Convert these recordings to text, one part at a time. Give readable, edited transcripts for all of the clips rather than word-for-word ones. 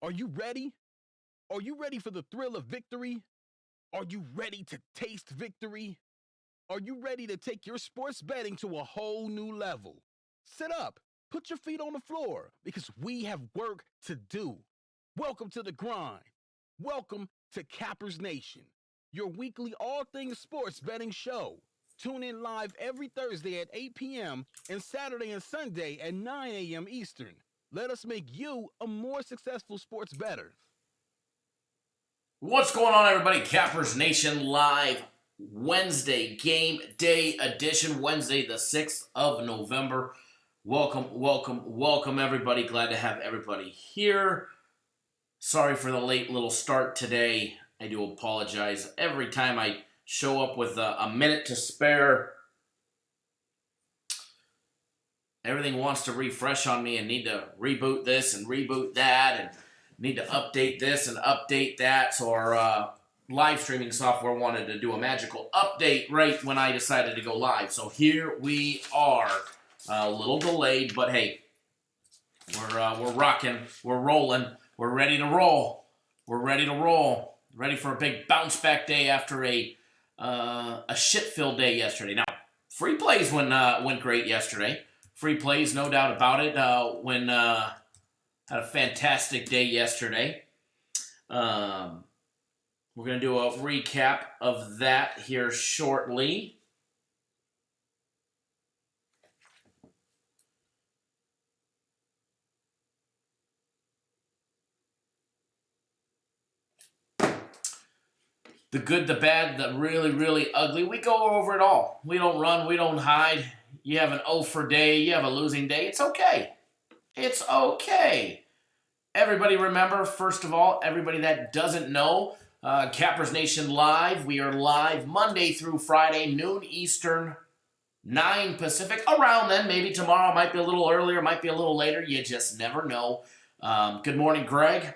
Are you ready? Are you ready for the thrill of victory? Are you ready to taste victory? Are you ready to take your sports betting to a whole new level? Sit up, put your feet on the floor, because we have work to do. Welcome to the grind. Welcome to Cappers Nation, your weekly all things sports betting show. Tune in live every Thursday at 8 p.m. and Saturday and Sunday at 9 a.m. Eastern. Let us make you a more successful sports bettor. What's going on, everybody? Cappers Nation live Wednesday game day edition, Wednesday the 6th of November. Welcome, everybody. Glad to have everybody here. Sorry for the late little start today. I do apologize. Every time I show up with a minute to spare, everything wants to refresh on me and need to reboot this and reboot that and need to update this and update that. So our live streaming software wanted to do a magical update right when I decided to go live. So here we are, a little delayed, but hey, we're rocking, we're rolling, we're ready to roll. We're ready to roll. Ready for a big bounce back day after a shit-filled day yesterday. Now, free plays went great yesterday. Free plays, no doubt about it. Had a fantastic day yesterday. We're going to do a recap of that here shortly. The good, the bad, the really, really ugly. We go over it all. We don't run. We don't hide. You have an 0 for day. You have a losing day. It's okay. It's okay. Everybody remember, first of all, everybody that doesn't know, Cappers Nation Live. We are live Monday through Friday, noon Eastern, 9 Pacific. Around then, maybe tomorrow might be a little earlier, might be a little later. You just never know. Good morning, Greg.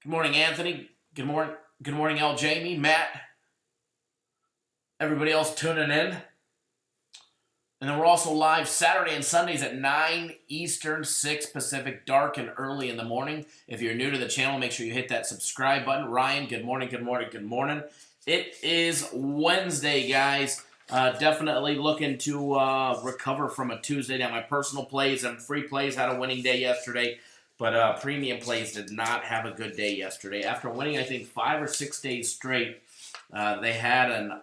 Good morning, Anthony. Good morning, L. Jamie, Matt. Everybody else tuning in. And then we're also live Saturday and Sundays at 9 Eastern, 6 Pacific, dark and early in the morning. If you're new to the channel, make sure you hit that subscribe button. Ryan, good morning. It is Wednesday, guys. Definitely looking to recover from a Tuesday. Now, my personal plays and free plays had a winning day yesterday, but premium plays did not have a good day yesterday. After winning, I think, 5 or 6 days straight, they had an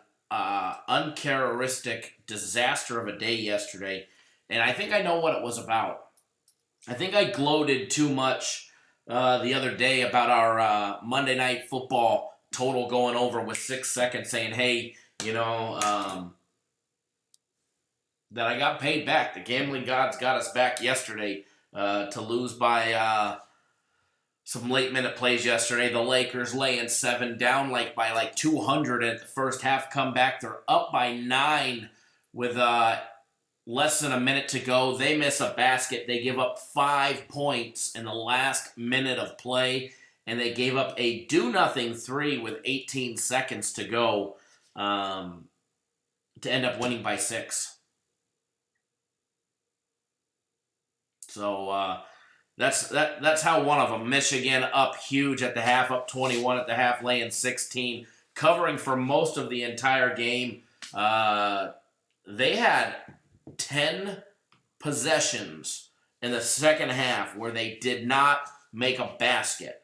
uncharacteristic disaster of a day yesterday, and I think I know what it was about. I think I gloated too much the other day about our Monday Night Football total going over with 6 seconds, saying, hey, that I got paid back. The gambling gods got us back yesterday to lose by some late-minute plays yesterday. The Lakers laying 7, down by 200 at the first half. Come back. They're up by 9 with less than a minute to go. They miss a basket. They give up 5 points in the last minute of play, and they gave up a do-nothing 3 with 18 seconds to go to end up winning by 6. So that's how one of them. Michigan up huge at the half, up 21 at the half, laying 16, covering for most of the entire game. They had 10 possessions in the second half where they did not make a basket.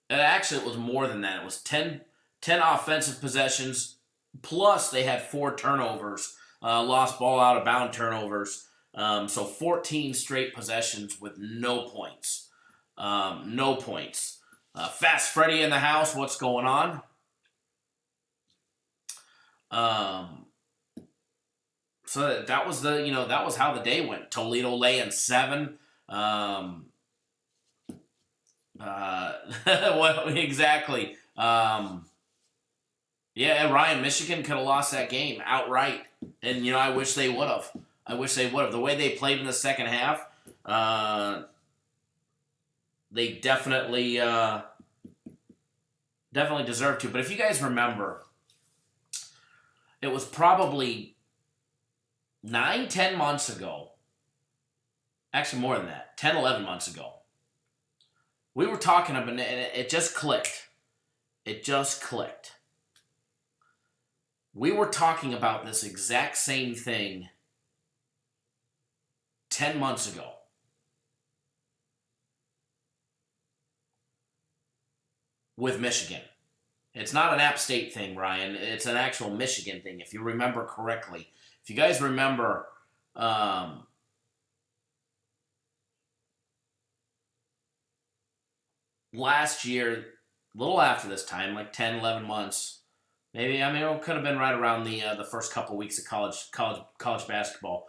And actually, it was more than that. It was 10 offensive possessions, plus they had 4 turnovers, lost ball out of bound turnovers. So 14 straight possessions with no points. No points. Fast Freddy in the house. What's going on? So that was that was how the day went. Toledo laying 7. What exactly? Yeah, Ryan, Michigan could have lost that game outright, and I wish they would have. The way they played in the second half, they definitely deserve to. But if you guys remember, it was probably 9-10 months ago actually more than that, 10, 11 months ago, we were talking about, and it just clicked. It just clicked. We were talking about this exact same thing 10 months ago. With Michigan. It's not an App State thing, Ryan. It's an actual Michigan thing, if you remember correctly. If you guys remember, last year, a little after this time, like 10, 11 months, maybe, it could have been right around the first couple weeks of college basketball.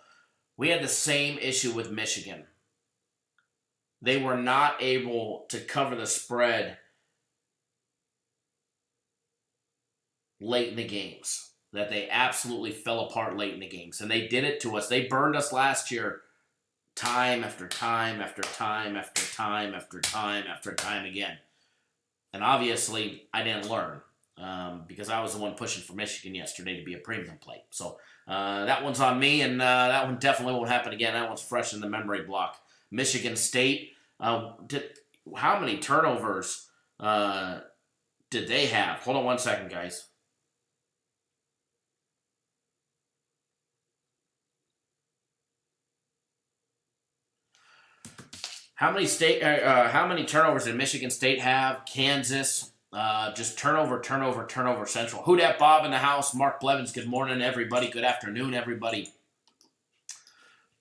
We had the same issue with Michigan. They were not able to cover the spread late in the games. That they absolutely fell apart late in the games. And they did it to us. They burned us last year time after time after time after time after time after time again. And obviously, I didn't learn because I was the one pushing for Michigan yesterday to be a premium play. So that one's on me, and that one definitely won't happen again. That one's fresh in the memory block. Michigan State, how many turnovers did they have? Hold on one second, guys. How many turnovers did Michigan State have? Kansas, just turnover central. Who dat Bob in the house? Mark Blevins, good morning, everybody. Good afternoon, everybody.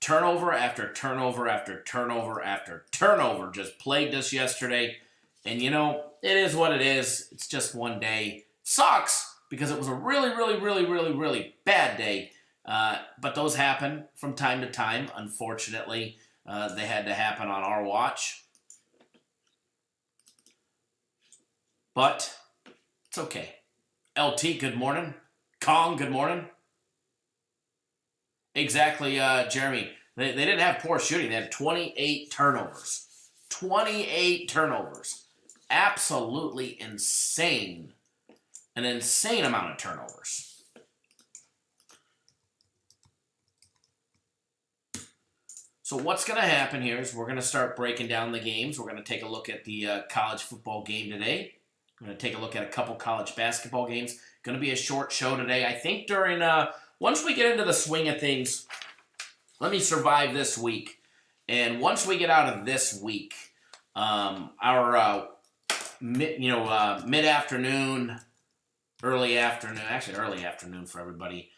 Turnover after turnover after turnover after turnover just plagued us yesterday. And, it is what it is. It's just one day. Sucks because it was a really, really, really, really, really bad day. But those happen from time to time, unfortunately. They had to happen on our watch. But it's okay. LT, good morning. Kong, good morning. Exactly, Jeremy. They didn't have poor shooting. They had 28 turnovers. 28 turnovers. Absolutely insane. An insane amount of turnovers. So what's going to happen here is we're going to start breaking down the games. We're going to take a look at the college football game today. We're going to take a look at a couple college basketball games. Going to be a short show today. I think during, once we get into the swing of things, let me survive this week. And once we get out of this week, our mid-afternoon, early afternoon for everybody,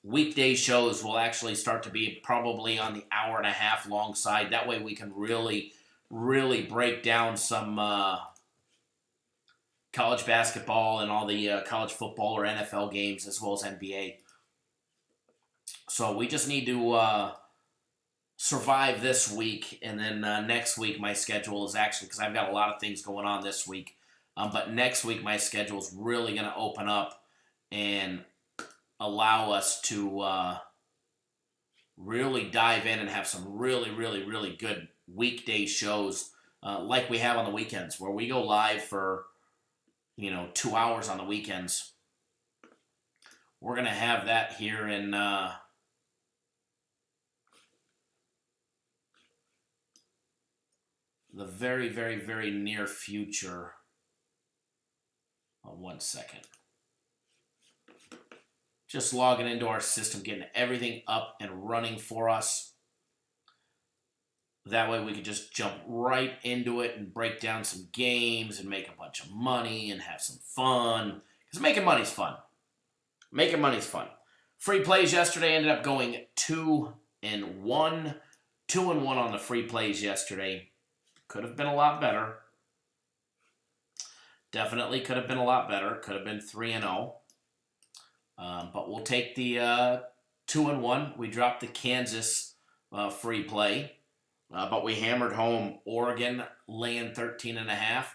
weekday shows will actually start to be probably on the hour and a half long side. That way we can really, really break down some college basketball and all the college football or NFL games as well as NBA. So we just need to survive this week, and then next week my schedule is actually, because I've got a lot of things going on this week, but next week my schedule is really going to open up and allow us to really dive in and have some really, really, really good weekday shows like we have on the weekends, where we go live for 2 hours on the weekends. We're going to have that here in the very, very, very near future. One second. Just logging into our system, getting everything up and running for us. That way we can just jump right into it and break down some games and make a bunch of money and have some fun. Because making money's fun. Making money's fun. Free plays yesterday ended up going 2-1. 2-1 on the free plays yesterday. Could have been a lot better. Definitely could have been a lot better. Could have been 3-0. But we'll take the 2-1. We dropped the Kansas free play. But we hammered home Oregon, laying 13.5.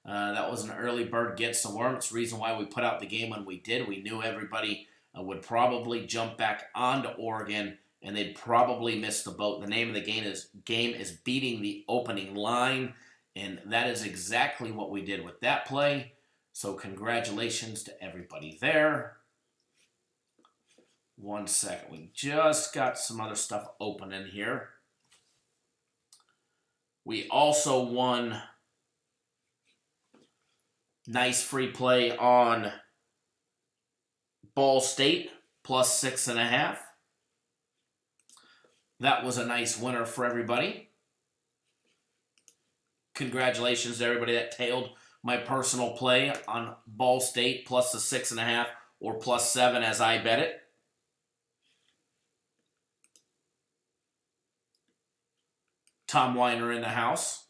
That was an early bird gets the worm. It's the reason why we put out the game when we did. We knew everybody would probably jump back onto Oregon, and they'd probably miss the boat. The name of the game is beating the opening line, and that is exactly what we did with that play. So congratulations to everybody there. One second. We just got some other stuff open in here. We also won nice free play on Ball State plus 6.5. That was a nice winner for everybody. Congratulations to everybody that tailed my personal play on Ball State plus the 6.5 or plus 7 as I bet it. Tom Weiner in the house.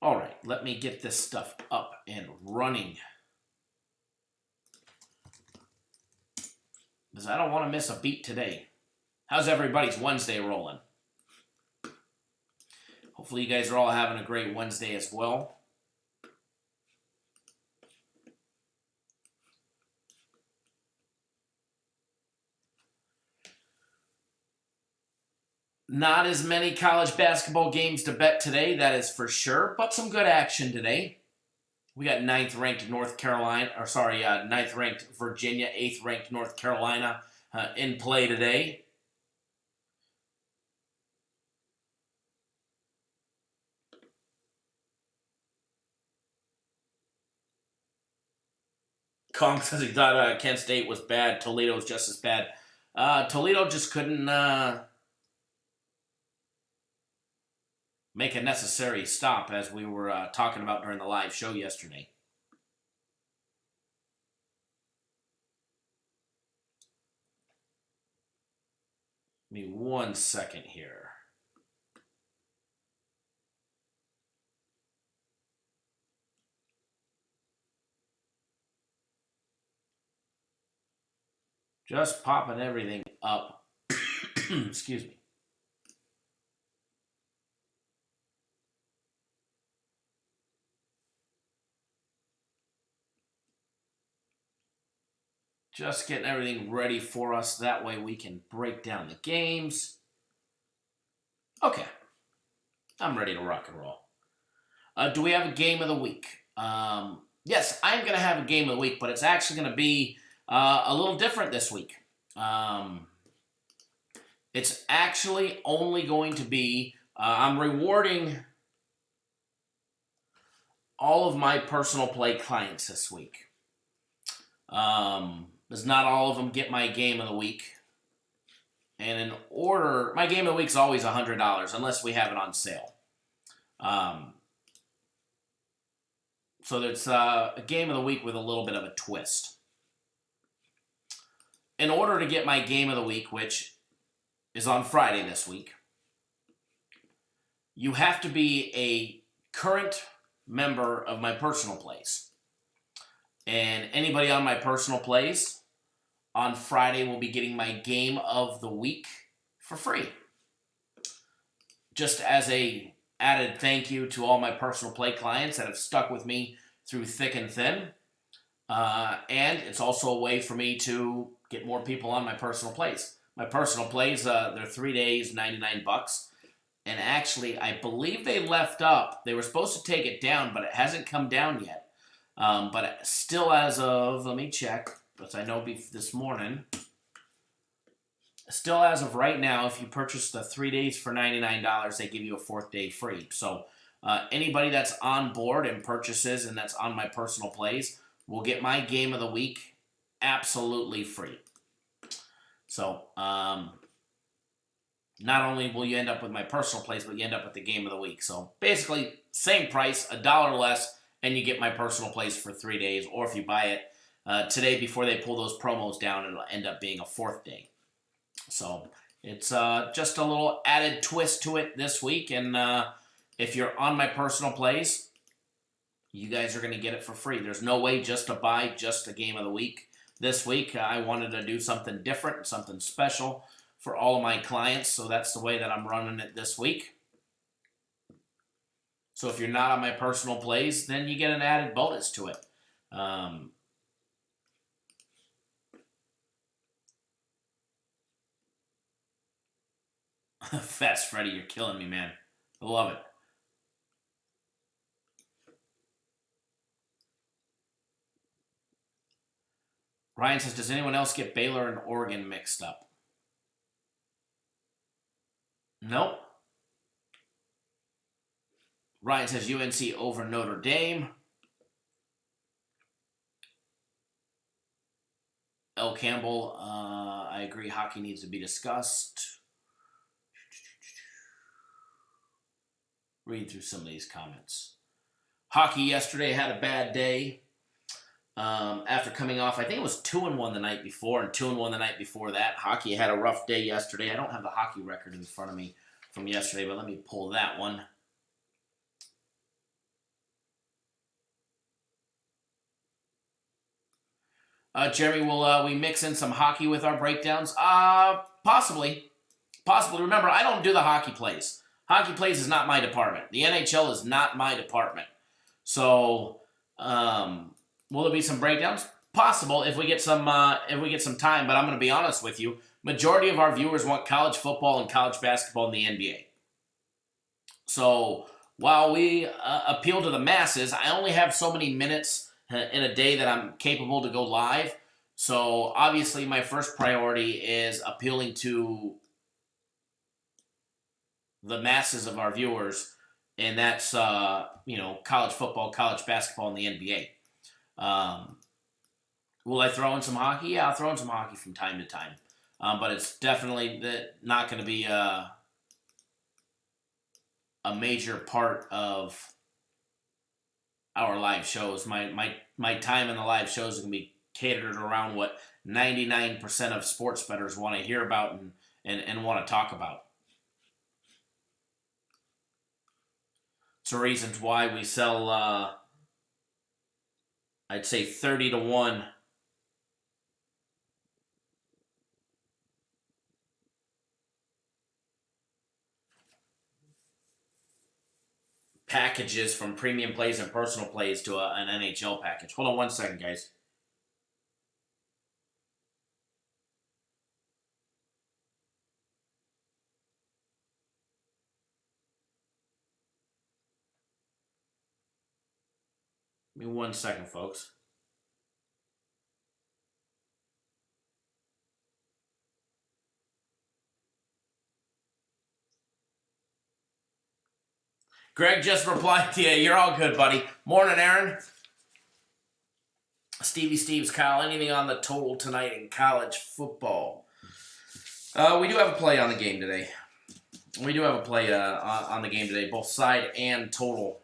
All right, let me get this stuff up and running, because I don't want to miss a beat today. How's everybody's Wednesday rolling? Hopefully you guys are all having a great Wednesday as well. Not as many college basketball games to bet today, that is for sure, but some good action today. We got 9th ranked ninth ranked Virginia, 8th ranked North Carolina in play today. Kong says he thought Kent State was bad. Toledo's just as bad. Toledo just couldn't make a necessary stop, as we were talking about during the live show yesterday. Give me 1 second here. Just popping everything up. Excuse me. Just getting everything ready for us. That way we can break down the games. Okay. I'm ready to rock and roll. Do we have a game of the week? Yes, I'm going to have a game of the week, but it's actually going to be a little different this week. It's actually only going to be, I'm rewarding all of my personal play clients this week. Because not all of them get my game of the week. And in order, my game of the week is always $100 unless we have it on sale. So it's a game of the week with a little bit of a twist. In order to get my game of the week, which is on Friday this week, you have to be a current member of my personal plays. And anybody on my personal plays on Friday will be getting my game of the week for free. Just as a added thank you to all my personal play clients that have stuck with me through thick and thin. And it's also a way for me to get more people on my personal plays. My personal plays, they're 3 days, $99. And actually, I believe they left up. They were supposed to take it down, but it hasn't come down yet. But still as of, let me check, because I know this morning, still as of right now, if you purchase the 3 days for $99, they give you a 4th day free. So anybody that's on board and purchases and that's on my personal plays will get my game of the week absolutely free. So not only will you end up with my personal plays, but you end up with the game of the week. So basically, same price, $1 less, and you get my personal plays for 3 days. Or if you buy it today before they pull those promos down, it'll end up being a 4th day. So it's just a little added twist to it this week. And if you're on my personal plays, you guys are going to get it for free. There's no way just to buy just a game of the week. This week, I wanted to do something different, something special for all of my clients. So that's the way that I'm running it this week. So if you're not on my personal plays, then you get an added bonus to it. Fast Freddy, you're killing me, man. I love it. Ryan says, does anyone else get Baylor and Oregon mixed up? Nope. Ryan says UNC over Notre Dame. L. Campbell, I agree. Hockey needs to be discussed. Read through some of these comments. Hockey yesterday had a bad day. After coming off, I think it was 2-1 the night before and 2-1 the night before that. Hockey had a rough day yesterday. I don't have the hockey record in front of me from yesterday, but let me pull that one. Jeremy, will we mix in some hockey with our breakdowns? Possibly. Possibly. Remember, I don't do the hockey plays. Hockey plays is not my department. The NHL is not my department. So, will there be some breakdowns? Possible if we get some time. But I'm going to be honest with you. Majority of our viewers want college football and college basketball in the NBA. So while we appeal to the masses, I only have so many minutes in a day that I'm capable to go live. So obviously my first priority is appealing to the masses of our viewers, and that's college football, college basketball, and the NBA. Will I throw in some hockey? Yeah, I'll throw in some hockey from time to time. But it's definitely not going to be a major part of our live shows. My time in the live shows is going to be catered around what 99% of sports bettors want to hear about and want to talk about. It's a reason why we sell, I'd say 30-1 packages from premium plays and personal plays to an NHL package. Hold on one second, guys. Give me 1 second, folks. Greg just replied to you. You're all good, buddy. Morning, Aaron. Stevie Steve's, Kyle, anything on the total tonight in college football? We do have a play on the game today. We do have a play on the game today, both side and total.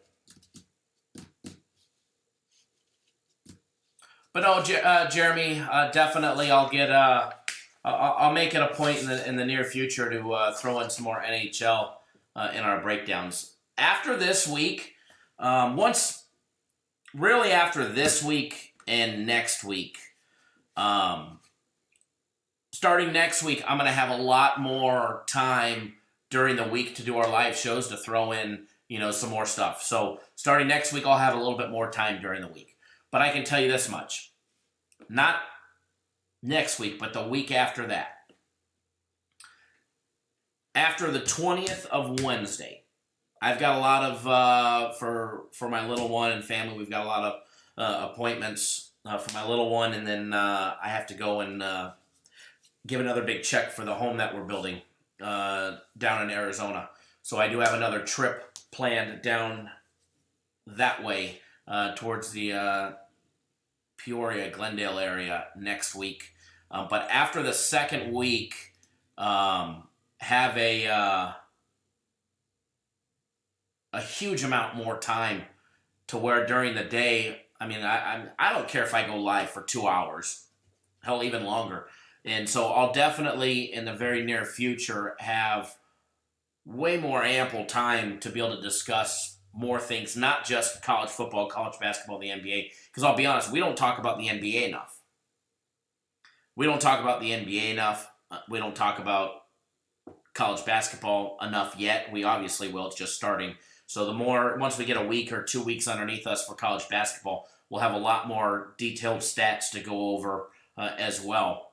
But no, Jeremy, definitely I'll make it a point in the near future to throw in some more NHL in our breakdowns. After this week, after this week and next week, starting next week, I'm going to have a lot more time during the week to do our live shows to throw in, some more stuff. So starting next week, I'll have a little bit more time during the week. But I can tell you this much. Not next week, but the week after that. After the 20th of Wednesday, I've got a lot of, for my little one and family, we've got a lot of appointments for my little one, and then I have to go and give another big check for the home that we're building down in Arizona. So I do have another trip planned down that way towards the Peoria, Glendale area next week. But after the second week, have a huge amount more time to where during the day, I don't care if I go live for 2 hours, hell, even longer. And so I'll definitely, in the very near future, have way more ample time to be able to discuss more things, not just college football, college basketball, the NBA. Because I'll be honest, we don't talk about the NBA enough. We don't talk about the NBA enough. We don't talk about college basketball enough yet. We obviously will. It's just starting. So once we get a week or 2 weeks underneath us for college basketball, we'll have a lot more detailed stats to go over as well.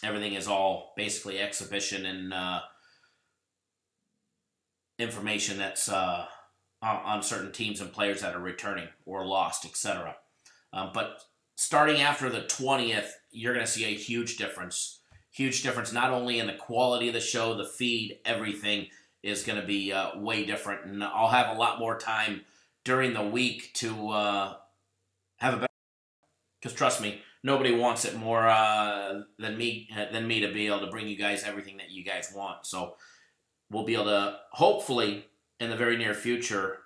Everything is all basically exhibition and information that's on certain teams and players that are returning or lost, etc. But starting after the 20th, you're going to see a huge difference. Huge difference, not only in the quality of the show, the feed, everything is going to be way different. And I'll have a lot more time during the week to have a better, because trust me, nobody wants it more than me to be able to bring you guys everything that you guys want. So we'll be able to, hopefully, in the very near future,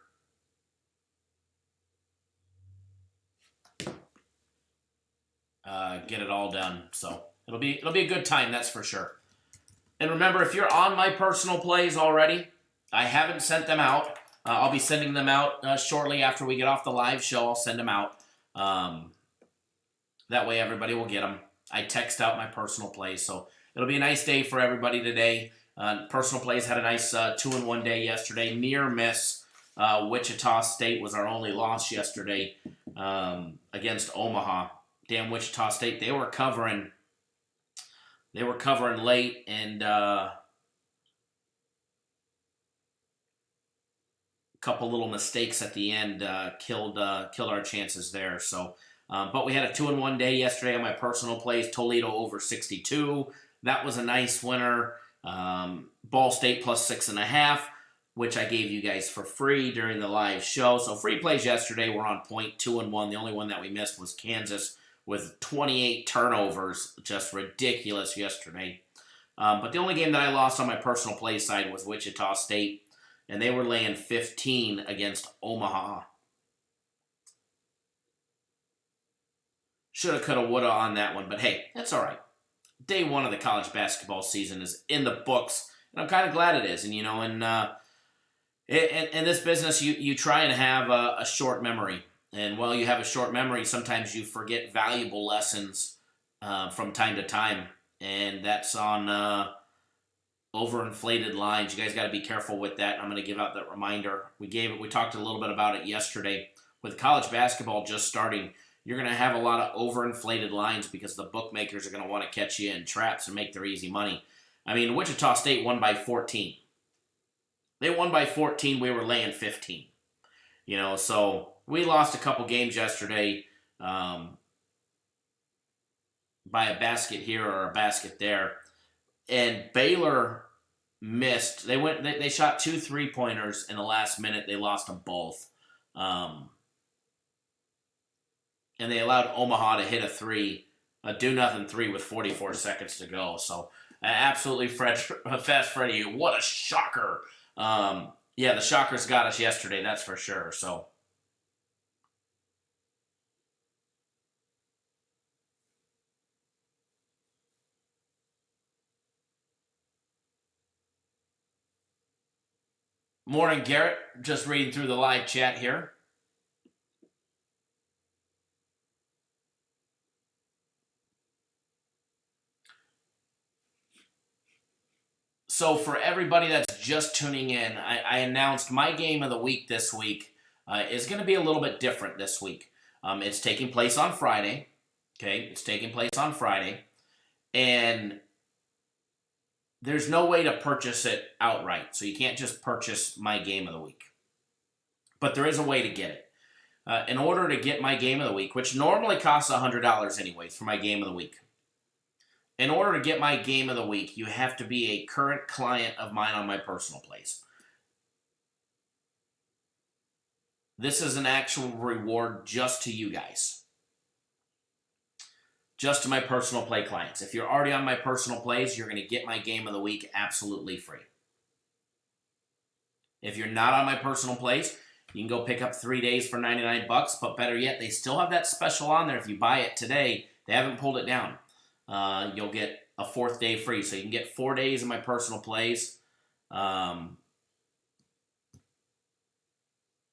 get it all done. So it'll be a good time, that's for sure. And remember, if you're on my personal plays already, I haven't sent them out. I'll be sending them out shortly after we get off the live show. I'll send them out. That way everybody will get them. I text out my personal plays, so it'll be a nice day for everybody today. Personal plays had a nice 2-1 day yesterday. Near miss. Wichita State was our only loss yesterday against Omaha. Damn Wichita State. They were covering late, and a couple little mistakes at the end killed our chances there. So, but we had a 2-1 day yesterday on my personal plays. Toledo over 62. That was a nice winner. Ball State plus 6.5, which I gave you guys for free during the live show. So free plays yesterday were on point, 2-1. The only one that we missed was Kansas with 28 turnovers. Just ridiculous yesterday. But the only game that I lost on my personal play side was Wichita State, and they were laying 15 against Omaha. Shoulda, coulda, woulda on that one, but hey, that's all right. Day one of the college basketball season is in the books, and I'm kind of glad it is. And in this business, you try and have a short memory. And while you have a short memory, sometimes you forget valuable lessons from time to time. And that's on overinflated lines. You guys got to be careful with that. I'm going to give out that reminder. We talked a little bit about it yesterday. With college basketball just starting, you're going to have a lot of overinflated lines because the bookmakers are going to want to catch you in traps and make their easy money. I mean, Wichita State won by 14. They won by 14. We were laying 15. So we lost a couple games yesterday by a basket here or a basket there. And Baylor missed. They shot 2 3-pointers in the last minute. They lost them both. And they allowed Omaha to hit a do-nothing 3 with 44 seconds to go. So absolutely Fast Freddy, what a shocker. Yeah, the Shockers got us yesterday, that's for sure. So morning, Garrett. Just reading through the live chat here. So for everybody that's just tuning in, I announced my game of the week this week is going to be a little bit different this week. It's taking place on Friday. Okay, it's taking place on Friday. And there's no way to purchase it outright. So you can't just purchase my game of the week. But there is a way to get it. In order to get my game of the week, which normally costs $100 anyways for my game of the week. In order to get my game of the week, you have to be a current client of mine on my personal plays. This is an actual reward just to you guys. Just to my personal play clients. If you're already on my personal plays, you're going to get my game of the week absolutely free. If you're not on my personal plays, you can go pick up 3 days for $99, but better yet, they still have that special on there. If you buy it today, they haven't pulled it down. You'll get a 4th day free. So you can get 4 days of my personal plays. And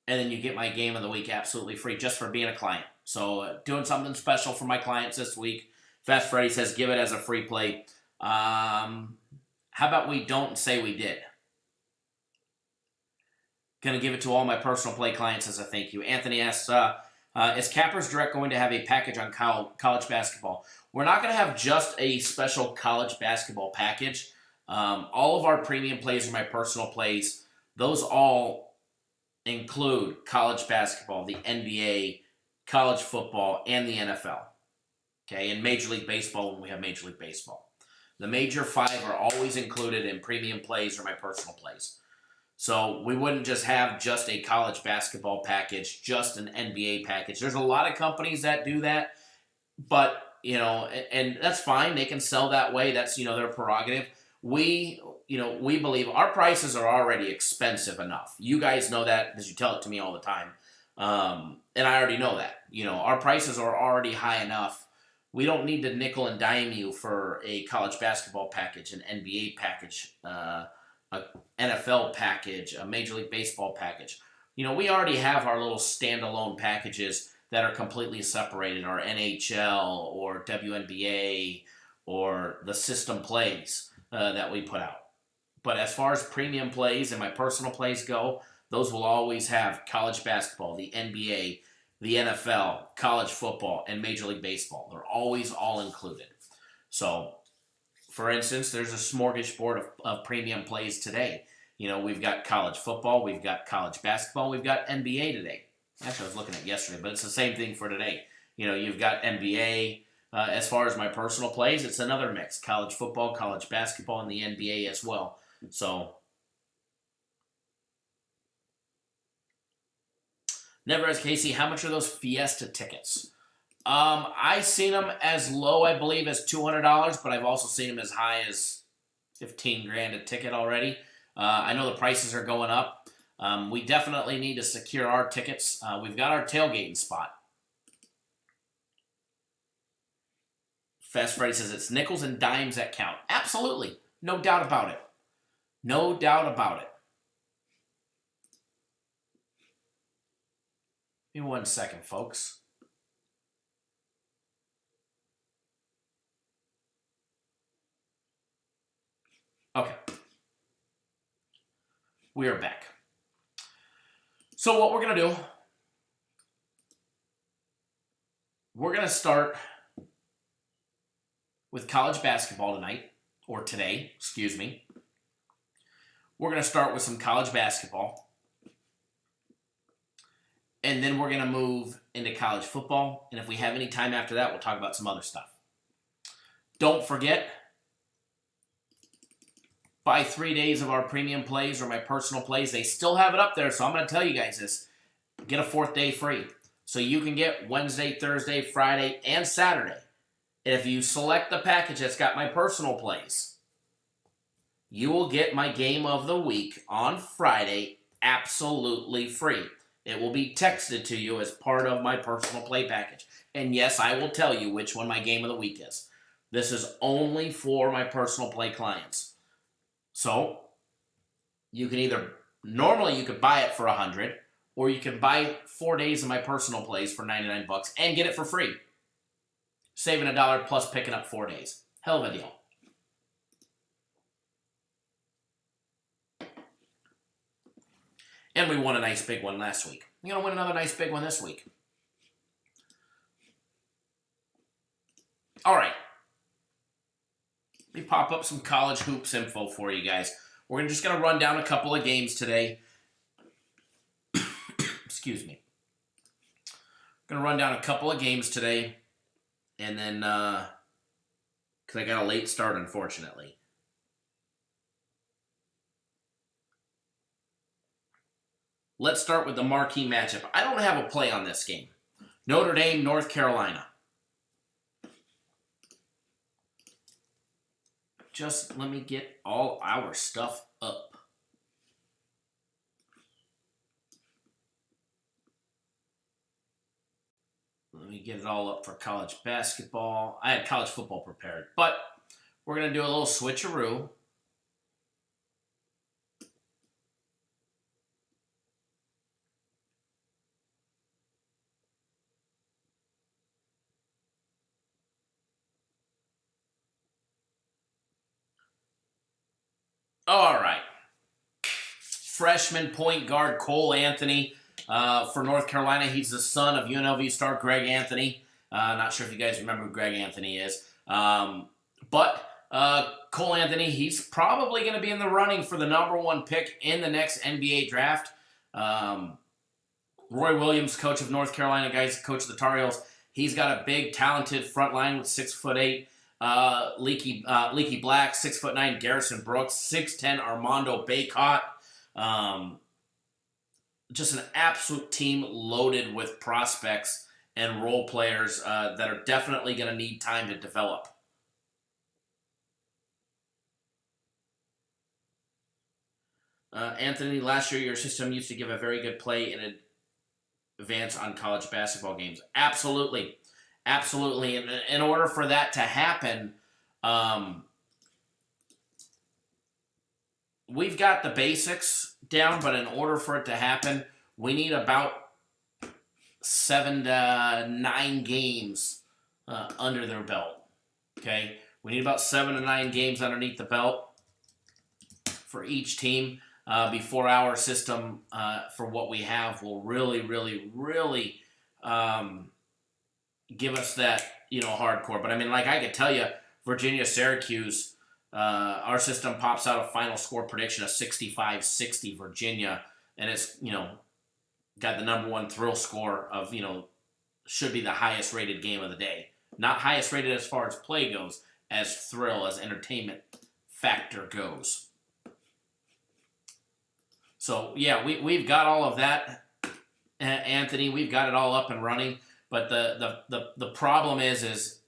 then you get my game of the week absolutely free just for being a client. So doing something special for my clients this week. Fast Freddy says, give it as a free play. How about we don't say we did? Going to give it to all my personal play clients as a thank you. Anthony asks, is Cappers Direct going to have a package on college basketball? We're not going to have just a special college basketball package. All of our premium plays are my personal plays. Those all include college basketball, the NBA, college football, and the NFL. Okay, in Major League Baseball when we have Major League Baseball. The major 5 are always included in premium plays or my personal plays. So we wouldn't just have just a college basketball package, just an NBA package. There's a lot of companies that do that, but, and that's fine. They can sell that way. That's, their prerogative. We believe our prices are already expensive enough. You guys know that because you tell it to me all the time. And I already know that. Our prices are already high enough. We don't need to nickel and dime you for a college basketball package, an NBA package, a NFL package, a Major League Baseball package. We already have our little standalone packages that are completely separated, our NHL or WNBA or the system plays that we put out. But as far as premium plays and my personal plays go, those will always have college basketball, the NBA, the NFL, college football, and Major League Baseball. They're always all included. So, for instance, there's a smorgasbord of premium plays today. We've got college football, we've got college basketball, we've got NBA today. Actually, I was looking at yesterday, but it's the same thing for today. You've got NBA. As far as my personal plays, it's another mix. College football, college basketball, and the NBA as well. So, Never as Casey, how much are those Fiesta tickets? I've seen them as low, I believe, as $200, but I've also seen them as high as $15,000 a ticket already. I know the prices are going up. We definitely need to secure our tickets. We've got our tailgating spot. Fast Freddy says it's nickels and dimes that count. Absolutely. No doubt about it. No doubt about it. Give me 1 second, folks. Okay. We are back. So what we're going to do, we're going to start with college basketball tonight, or today, excuse me. We're going to start with some college basketball. And then we're going to move into college football. And if we have any time after that, we'll talk about some other stuff. Don't forget, buy 3 days of our premium plays or my personal plays. They still have it up there, so I'm going to tell you guys this. Get a 4th day free. So you can get Wednesday, Thursday, Friday, and Saturday. And if you select the package that's got my personal plays, you will get my game of the week on Friday absolutely free. It will be texted to you as part of my personal play package. And yes, I will tell you which one my game of the week is. This is only for my personal play clients. So, you can normally you could buy it for $100, or you can buy 4 days of my personal plays for $99 and get it for free. Saving $1 plus picking up 4 days. Hell of a deal. And we won a nice big one last week. We're going to win another nice big one this week. All right. Let me pop up some college hoops info for you guys. We're just going to run down a couple of games today. Excuse me. Going to run down a couple of games today. And then, because I got a late start, unfortunately. Let's start with the marquee matchup. I don't have a play on this game. Notre Dame, North Carolina. Just let me get all our stuff up. Let me get it all up for college basketball. I had college football prepared, but we're going to do a little switcheroo. All right. Freshman point guard Cole Anthony for North Carolina. He's the son of UNLV star Greg Anthony. Not sure if you guys remember who Greg Anthony is. But Cole Anthony, he's probably going to be in the running for the #1 pick in the next NBA draft. Roy Williams, coach of North Carolina, guys, coach of the Tar Heels, He's got a big, talented front line with 6'8", Leaky Black, 6'9", Garrison Brooks, 6'10", Armando Baycott. Just an absolute team loaded with prospects and role players that are definitely going to need time to develop. Anthony, last year your system used to give a very good play in advance on college basketball games. Absolutely. Absolutely. And in order for that to happen, we've got the basics down, but in order for it to happen, we need about 7 to 9 games under their belt. Okay? We need about 7 to 9 games underneath the belt for each team before our system for what we have will really, really, really give us that, hardcore. But I mean, like I could tell you, Virginia, Syracuse, our system pops out a final score prediction of 65-60 Virginia, and it's, got the number one thrill score of, should be the highest rated game of the day. Not highest rated as far as play goes, as thrill, as entertainment factor goes. So, yeah, we've got all of that, Anthony. We've got it all up and running. But the problem is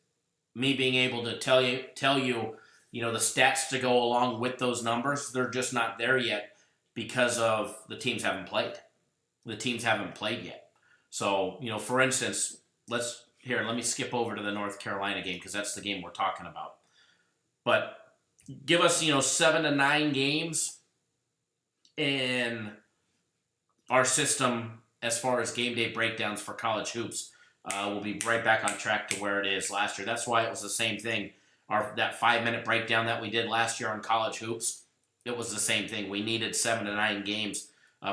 me being able to tell you, the stats to go along with those numbers. They're just not there yet because of the teams haven't played. The teams haven't played yet. So, for instance, let me skip over to the North Carolina game because that's the game we're talking about. But give us, 7 to 9 games in our system as far as game day breakdowns for college hoops. We'll be right back on track to where it is last year. That's why it was the same thing. That 5-minute breakdown that we did last year on college hoops, it was the same thing. We needed 7 to 9 games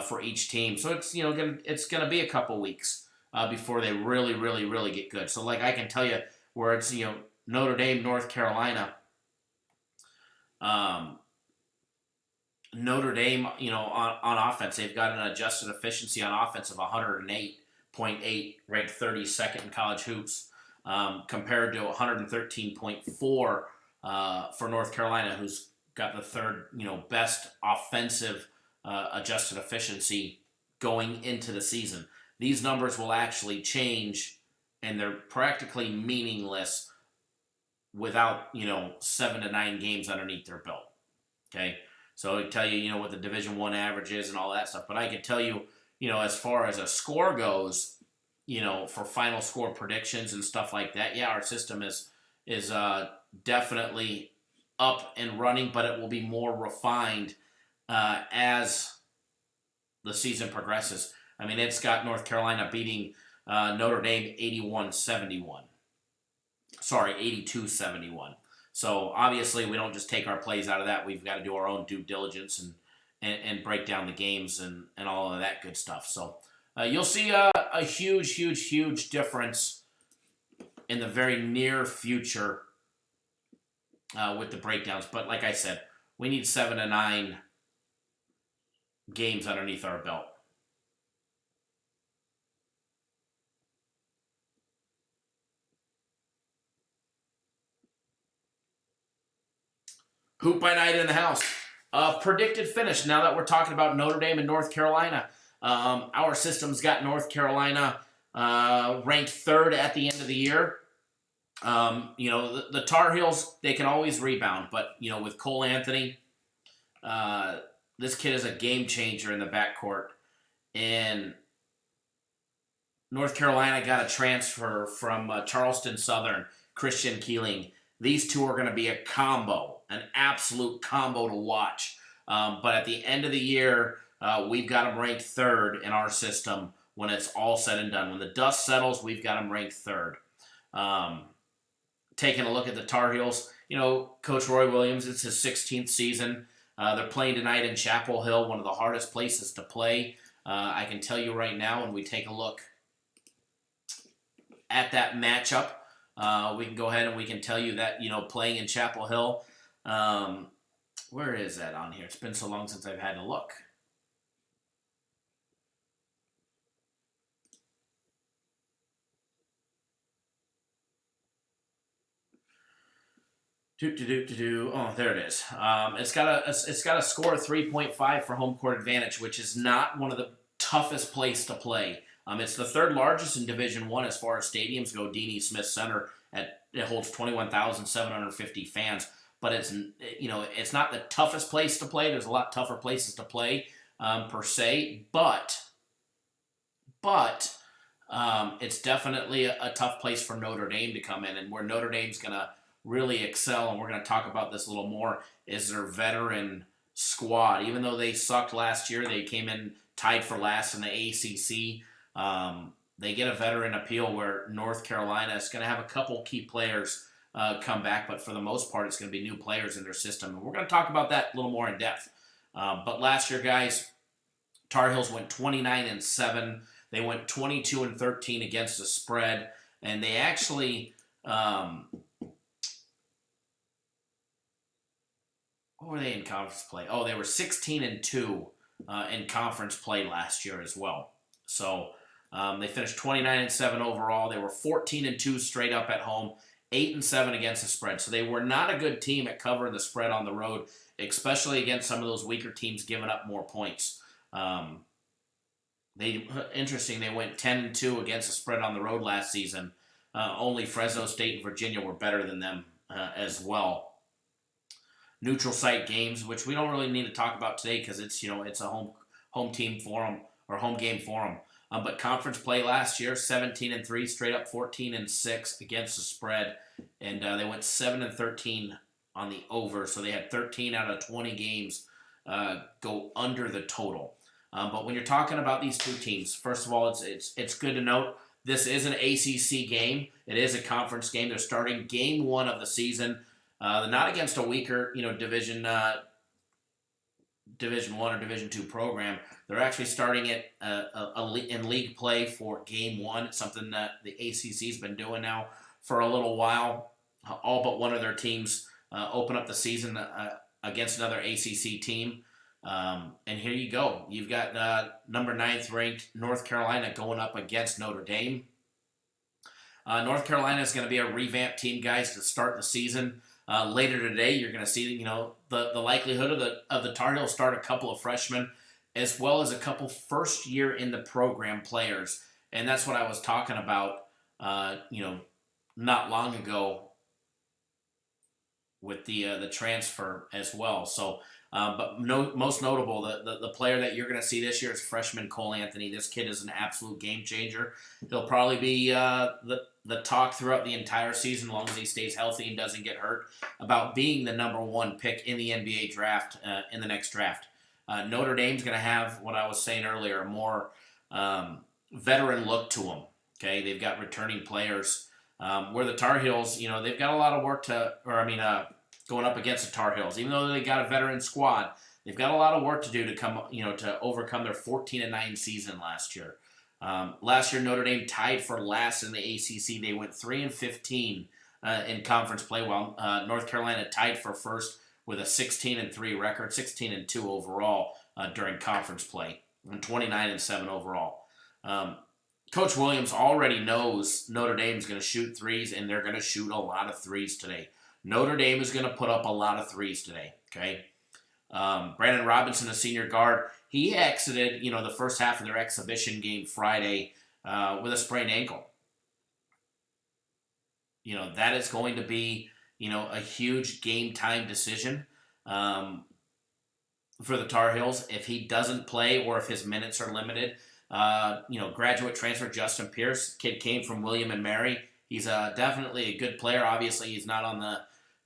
for each team. So it's gonna be a couple weeks before they really, really, really get good. So like I can tell you where it's Notre Dame, North Carolina. Notre Dame, on offense, they've got an adjusted efficiency on offense of 108.8, ranked 32nd in college hoops, compared to 113.4 for North Carolina, who's got the third, best offensive adjusted efficiency going into the season. These numbers will actually change, and they're practically meaningless without 7 to 9 games underneath their belt. Okay, so I tell you what the Division I average is and all that stuff. But I can tell you as far as a score goes, for final score predictions and stuff like that. Yeah, our system is definitely up and running, but it will be more refined as the season progresses. I mean, it's got North Carolina beating Notre Dame 81-71. Sorry, 82-71. So obviously we don't just take our plays out of that. We've got to do our own due diligence and break down the games and all of that good stuff. So you'll see a huge, huge, huge difference in the very near future with the breakdowns. But like I said, we need 7 to 9 games underneath our belt. Hoop by Night in the house. Predicted finish. Now that we're talking about Notre Dame and North Carolina, our system's got North Carolina ranked 3rd at the end of the year. The Tar Heels, they can always rebound, but with Cole Anthony, this kid is a game changer in the backcourt. And North Carolina got a transfer from Charleston Southern, Christian Keeling. These two are going to be a combo, an absolute combo to watch. But at the end of the year, we've got them ranked 3rd in our system when it's all said and done. When the dust settles, we've got them ranked 3rd. Taking a look at the Tar Heels, Coach Roy Williams, it's his 16th season. They're playing tonight in Chapel Hill, one of the hardest places to play. I can tell you right now, when we take a look at that matchup, we can go ahead and we can tell you that, playing in Chapel Hill, where is that on here? It's been so long since I've had to look. Oh, there it is. It's got a score of 3.5 for home court advantage, which is not one of the toughest place to play. It's the third largest in Division One as far as stadiums go. Deanie Smith Center it holds 21,750 fans, but it's not the toughest place to play. There's a lot tougher places to play per se, but it's definitely a tough place for Notre Dame to come in, and where Notre Dame's going to really excel, and we're going to talk about this a little more, is their veteran squad. Even though they sucked last year, they came in tied for last in the ACC. They get a veteran appeal where North Carolina is going to have a couple key players come back, but for the most part, it's going to be new players in their system. And we're going to talk about that a little more in depth. But last year, guys, Tar Heels went 29-7. They went 22-13 against the spread, and they actually what were they in conference play? Oh, they were 16-2 in conference play last year as well. So they finished 29-7 overall. They were 14-2 straight up at home, 8-7 against the spread. So they were not a good team at covering the spread on the road, especially against some of those weaker teams giving up more points. They went 10-2 against the spread on the road last season. Only Fresno State and Virginia were better than them as well. Neutral site games, which we don't really need to talk about today because it's a home team for them or home game for them. But conference play last year, 17-3, straight up 14-6 against the spread, and they went 7-13 on the over. So they had 13 out of 20 games go under the total. But when you're talking about these two teams, first of all, it's good to note this is an ACC game. It is a conference game. They're starting game one of the season. They're not against a weaker, Division 1 or Division 2 program. They're actually starting it in league play for game one. It's something that the ACC's been doing now for a little while. All but one of their teams open up the season against another ACC team. And here you go. You've got number 9th ranked North Carolina going up against Notre Dame. North Carolina is going to be a revamped team, guys, to start the season. Later today, you're going to see, the likelihood of the Tar Heels start a couple of freshmen, as well as a couple first year in the program players, and that's what I was talking about, not long ago with the transfer as well. So, most notable, the player that you're going to see this year is freshman Cole Anthony. This kid is an absolute game changer. He'll probably be the talk throughout the entire season, as long as he stays healthy and doesn't get hurt, about being the number one pick in the NBA draft in the next draft. Notre Dame's going to have, what I was saying earlier, a more veteran look to them. Okay, they've got returning players. Where the Tar Heels, they've got a lot of work going up against the Tar Heels. Even though they got a veteran squad, they've got a lot of work to do to overcome their 14-9 season last year. Last year, Notre Dame tied for last in the ACC. They went 3-15 in conference play, while North Carolina tied for first with a 16-3 record, 16-2 overall during conference play, and 29-7 overall. Coach Williams already knows Notre Dame's going to shoot threes, and they're going to shoot a lot of threes today. Notre Dame is going to put up a lot of threes today. Okay. Brandon Robinson, a senior guard, he exited, the first half of their exhibition game Friday with a sprained ankle. That is going to be, a huge game time decision for the Tar Heels. If he doesn't play or if his minutes are limited, graduate transfer Justin Pierce, kid came from William and Mary. He's definitely a good player. Obviously, he's not on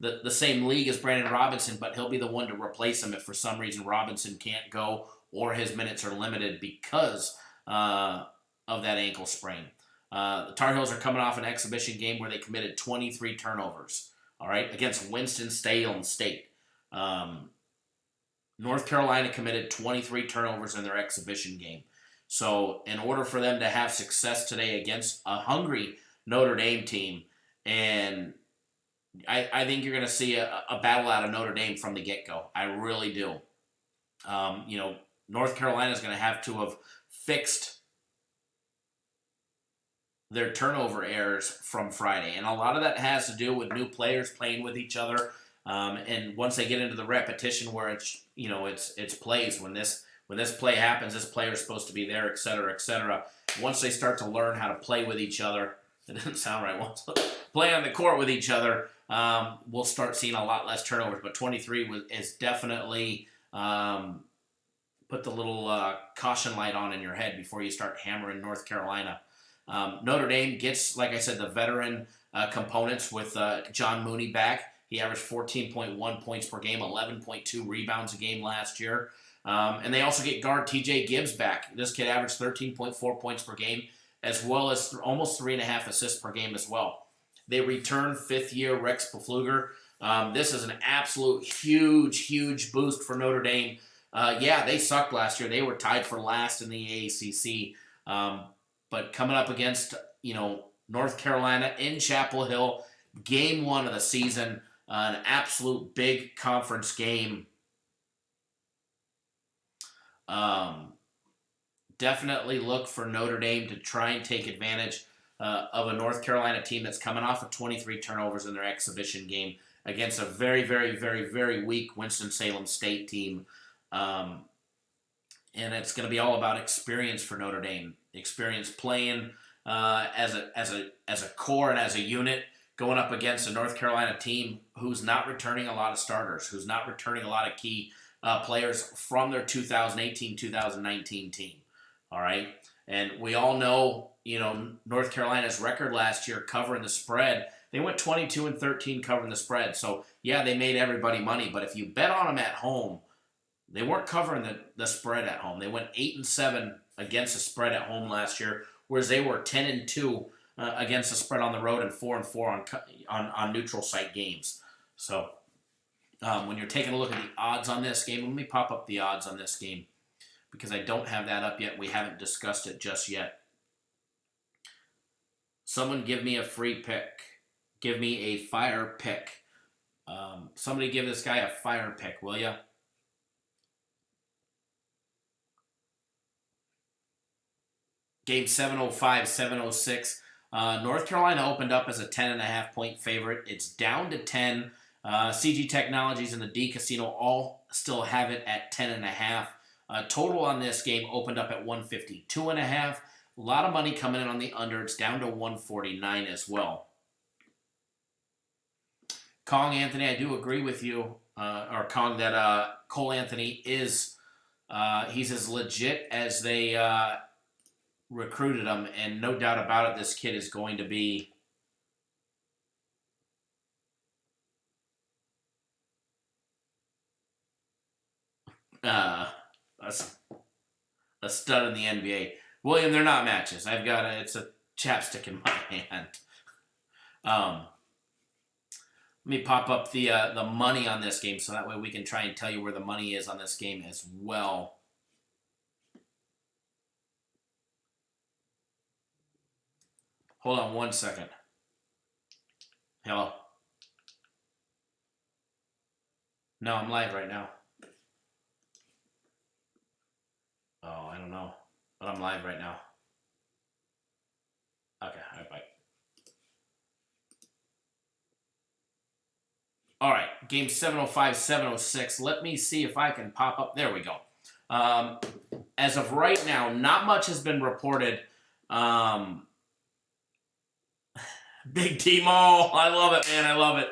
the same league as Brandon Robinson, but he'll be the one to replace him if for some reason Robinson can't go or his minutes are limited because of that ankle sprain. The Tar Heels are coming off an exhibition game where they committed 23 turnovers, all right, against Winston-Salem State. North Carolina committed 23 turnovers in their exhibition game. So in order for them to have success today against a hungry Notre Dame team, and I think you're going to see a battle out of Notre Dame from the get-go. I really do. North Carolina is going to have fixed their turnover errors from Friday. And a lot of that has to do with new players playing with each other And once they get into the repetition where it's plays, when this play happens, this player is supposed to be there, et cetera, et cetera. Once they start to learn how to play with each other, it doesn't sound right. Once play on the court with each other, we'll start seeing a lot less turnovers. But 23 is definitely put the little caution light on in your head before you start hammering North Carolina. Notre Dame gets, like I said, the veteran components with John Mooney back. He averaged 14.1 points per game, 11.2 rebounds a game last year. And they also get guard TJ Gibbs back. This kid averaged 13.4 points per game, as well as almost 3.5 assists per game as well. They return fifth-year Rex Pfluger. This is an absolute huge boost for Notre Dame. They sucked last year. They were tied for last in the AACC. But coming up against, North Carolina in Chapel Hill, game 1 of the season, an absolute big conference game. Definitely look for Notre Dame to try and take advantage of a North Carolina team that's coming off of 23 turnovers in their exhibition game against a very weak Winston-Salem State team. And it's going to be all about experience for Notre Dame. Experience playing as a core and as a unit, going up against a North Carolina team who's not returning a lot of starters, who's not returning a lot of key players from their 2018-2019 team. All right? And we all know, North Carolina's record last year covering the spread. They went 22-13 covering the spread. So, they made everybody money. But if you bet on them at home, they weren't covering the spread at home. They went 8-7 against the spread at home last year, whereas they were 10-2 against the spread on the road and 4-4 on neutral site games. So when you're taking a look at the odds on this game, let me pop up the odds on this game because I don't have that up yet. We haven't discussed it just yet. Someone give me a free pick. Give me a fire pick. Somebody give this guy a fire pick, will ya? Game 705, 706. North Carolina opened up as a 10.5 point favorite. It's down to 10. CG Technologies and the D Casino all still have it at 10.5. Total on this game opened up at 152.5. A lot of money coming in on the under. It's down to 149 as well. Kong Anthony, I do agree with you, or Kong, that Cole Anthony is he's as legit as they recruited him, and no doubt about it, this kid is going to be a stud in the NBA. William, they're not matches. It's a chapstick in my hand. Let me pop up the money on this game so that way we can try and tell you where the money is on this game as well. Hold on 1 second. Hello? No, I'm live right now. Oh, I don't know. But I'm live right now. Okay, all right, bye. All right, game 705, 706. Let me see if I can pop up. There we go. As of right now, not much has been reported. Big T-Mo. I love it, man. I love it.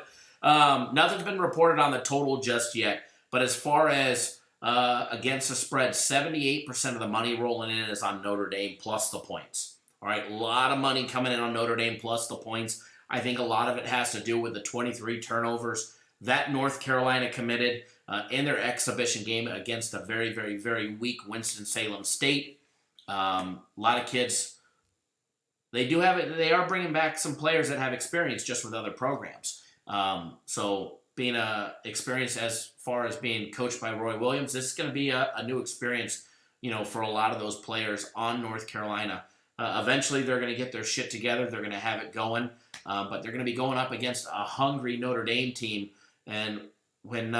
Nothing's been reported on the total just yet. But as far as against the spread, 78% of the money rolling in is on Notre Dame plus the points. All right, a lot of money coming in on Notre Dame plus the points. I think a lot of it has to do with the 23 turnovers that North Carolina committed in their exhibition game against a very weak Winston-Salem State. A lot of kids, they do have it. They are bringing back some players that have experience just with other programs. So being experience as far as being coached by Roy Williams, this is going to be a new experience, for a lot of those players on North Carolina. Eventually, they're going to get their shit together. They're going to have it going, but they're going to be going up against a hungry Notre Dame team. And when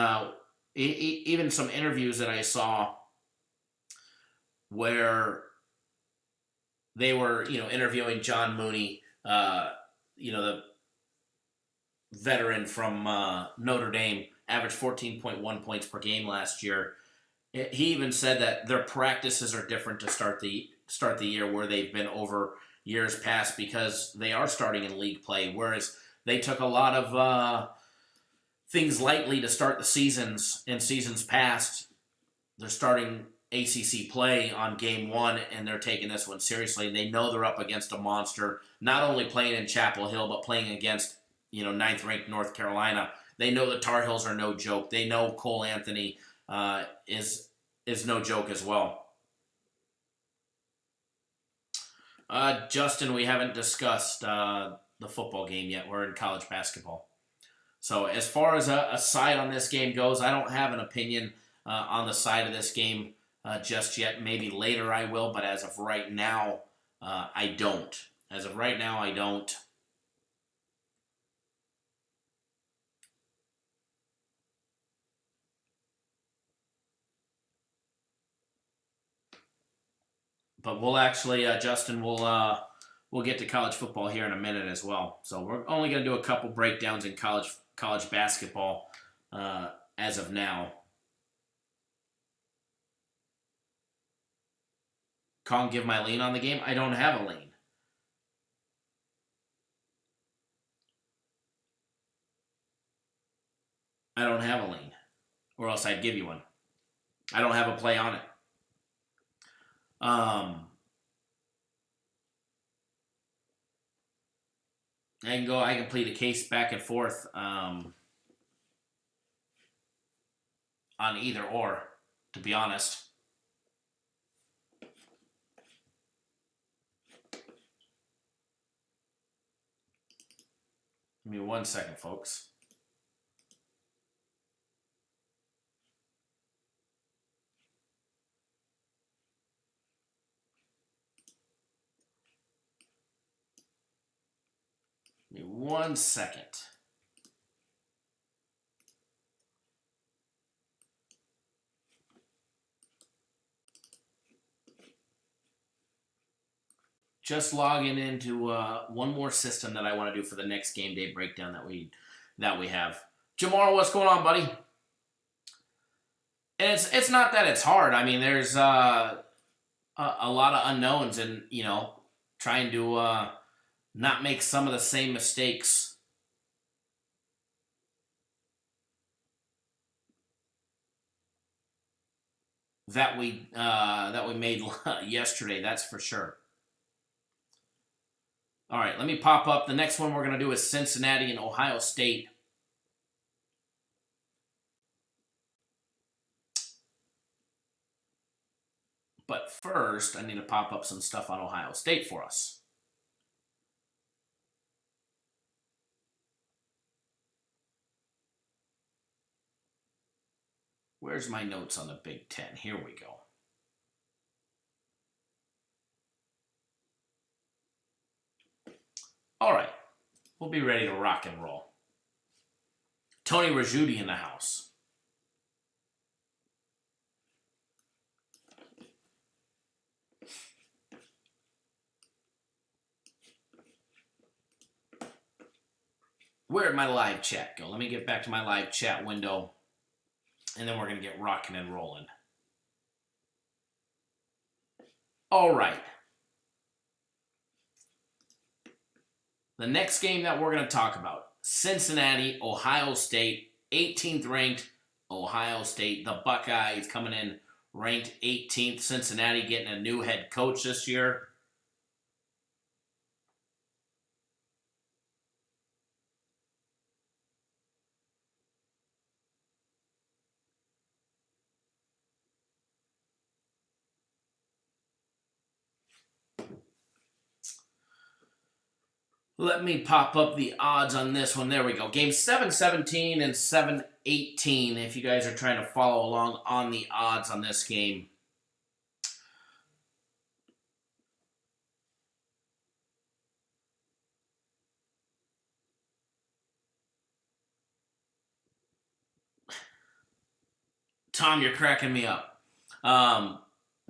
even some interviews that I saw where they were, interviewing John Mooney, the veteran from Notre Dame, averaged 14.1 points per game last year. He even said that their practices are different to start the year, where they've been over years past, because they are starting in league play, whereas they took a lot of things lightly to start the seasons in seasons past. They're starting ACC play on game one, and they're taking this one seriously. And they know they're up against a monster, not only playing in Chapel Hill, but playing against, ninth-ranked North Carolina. They know the Tar Heels are no joke. They know Cole Anthony is no joke as well. Justin, we haven't discussed the football game yet. We're in college basketball. So as far as a side on this game goes, I don't have an opinion on the side of this game just yet. Maybe later I will, but as of right now, I don't. As of right now, I don't. But we'll actually, Justin, we'll get to college football here in a minute as well. So we're only going to do a couple breakdowns in college basketball as of now. Can't give my lean on the game. I don't have a lean. I don't have a lean, or else I'd give you one. I don't have a play on it. I can plead a case back and forth on either or, to be honest. Give me 1 second, folks. Give me 1 second. Just logging into one more system that I want to do for the next game day breakdown that we have. Jamar, what's going on, buddy? And it's not that it's hard. I mean, there's a lot of unknowns, and trying to not make some of the same mistakes that we made yesterday. That's for sure. All right, let me pop up. The next one we're going to do is Cincinnati and Ohio State. But first, I need to pop up some stuff on Ohio State for us. Where's my notes on the Big Ten? Here we go. All right, we'll be ready to rock and roll. Tony Rajudi in the house. Where'd my live chat go? Let me get back to my live chat window, and then we're going to get rocking and rolling. All right. The next game that we're going to talk about, Cincinnati, Ohio State, 18th ranked Ohio State. The Buckeyes coming in ranked 18th. Cincinnati getting a new head coach this year. Let me pop up the odds on this one. There we go. Game 7-17 and 7-18, if you guys are trying to follow along on the odds on this game. Tom, you're cracking me up.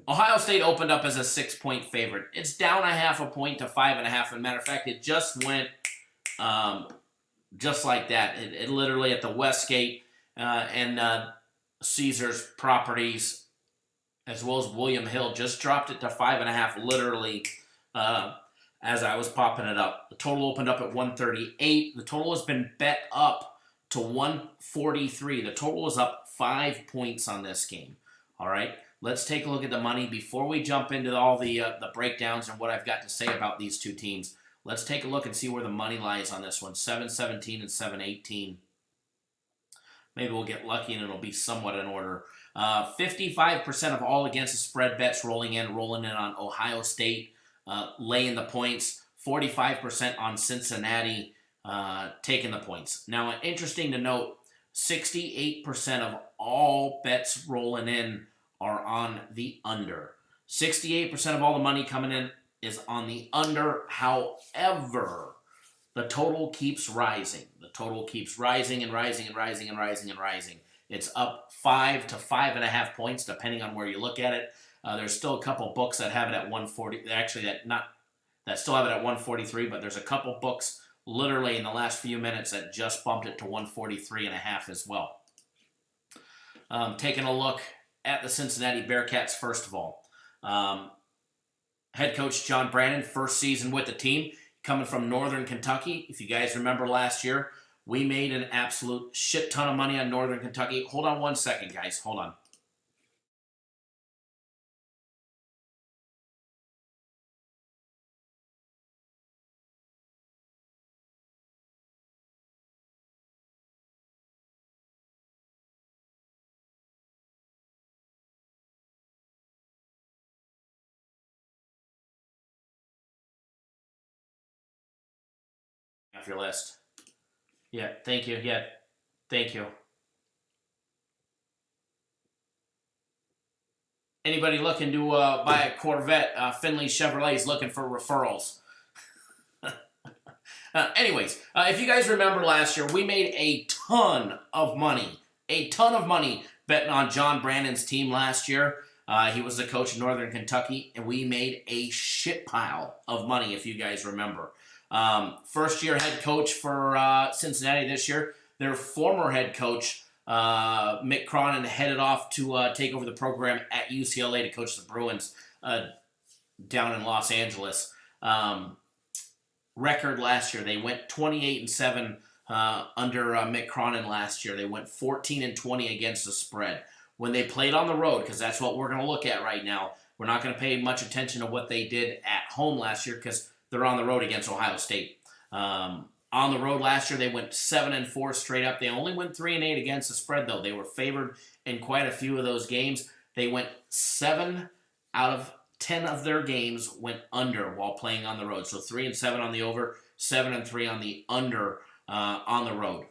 Ohio State opened up as a 6-point favorite. It's down a half a point to 5.5. As a matter of fact, it just went just like that. It literally at the Westgate and Caesars properties, as well as William Hill, just dropped it to 5.5 literally as I was popping it up. The total opened up at 138. The total has been bet up to 143. The total is up 5 points on this game. All right, let's take a look at the money before we jump into all the breakdowns and what I've got to say about these two teams. Let's take a look and see where the money lies on this one. 7-17 and 7-18. Maybe we'll get lucky and it'll be somewhat in order. 55% of all against the spread bets rolling in on Ohio State, laying the points. 45% on Cincinnati, taking the points. Now, interesting to note, 68% of all bets rolling in are on the under. 68% of all the money coming in is on the under. However, the total keeps rising. The total keeps rising and rising and rising and rising and rising. It's up 5 to 5.5 points, depending on where you look at it. There's still a couple books that have it at 140. Actually, that still have it at 143, but there's a couple books literally in the last few minutes that just bumped it to 143.5 as well. Taking a look at the Cincinnati Bearcats first of all. Head coach John Brandon, first season with the team, coming from Northern Kentucky. If you guys remember last year, we made an absolute shit ton of money on Northern Kentucky. Hold on one second, guys. Hold on. Off your list. Yeah, thank you. Yeah, thank you. Anybody looking to buy a Corvette? Finley Chevrolet is looking for referrals. Anyways, if you guys remember last year, we made a ton of money betting on John Brandon's team last year. He was the coach of Northern Kentucky, and we made a shit pile of money, if you guys remember. First-year head coach for Cincinnati this year. Their former head coach, Mick Cronin, headed off to take over the program at UCLA to coach the Bruins down in Los Angeles. Record last year, they went 28-7 under Mick Cronin last year. They went 14-20 against the spread. When they played on the road, because that's what we're going to look at right now, we're not going to pay much attention to what they did at home last year because they're on the road against Ohio State. On the road last year, they went 7-4 straight up. They only went 3-8 against the spread, though. They were favored in quite a few of those games. They went 7 out of 10 of their games went under while playing on the road. So 3-7 on the over, 7-3 on the under on the road.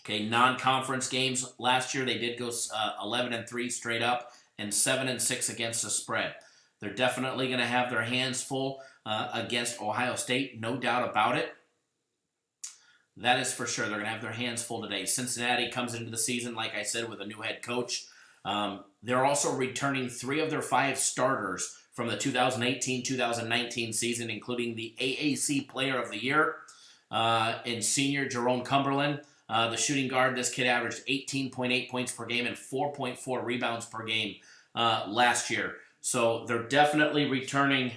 Okay, non-conference games last year, they did go 11-3 straight up and 7-6 against the spread. They're definitely going to have their hands full against Ohio State, no doubt about it. That is for sure. They're going to have their hands full today. Cincinnati comes into the season, like I said, with a new head coach. They're also returning 3 of their 5 starters from the 2018-2019 season, including the AAC Player of the Year in senior Jerome Cumberland. The shooting guard, this kid averaged 18.8 points per game and 4.4 rebounds per game last year. So they're definitely returning.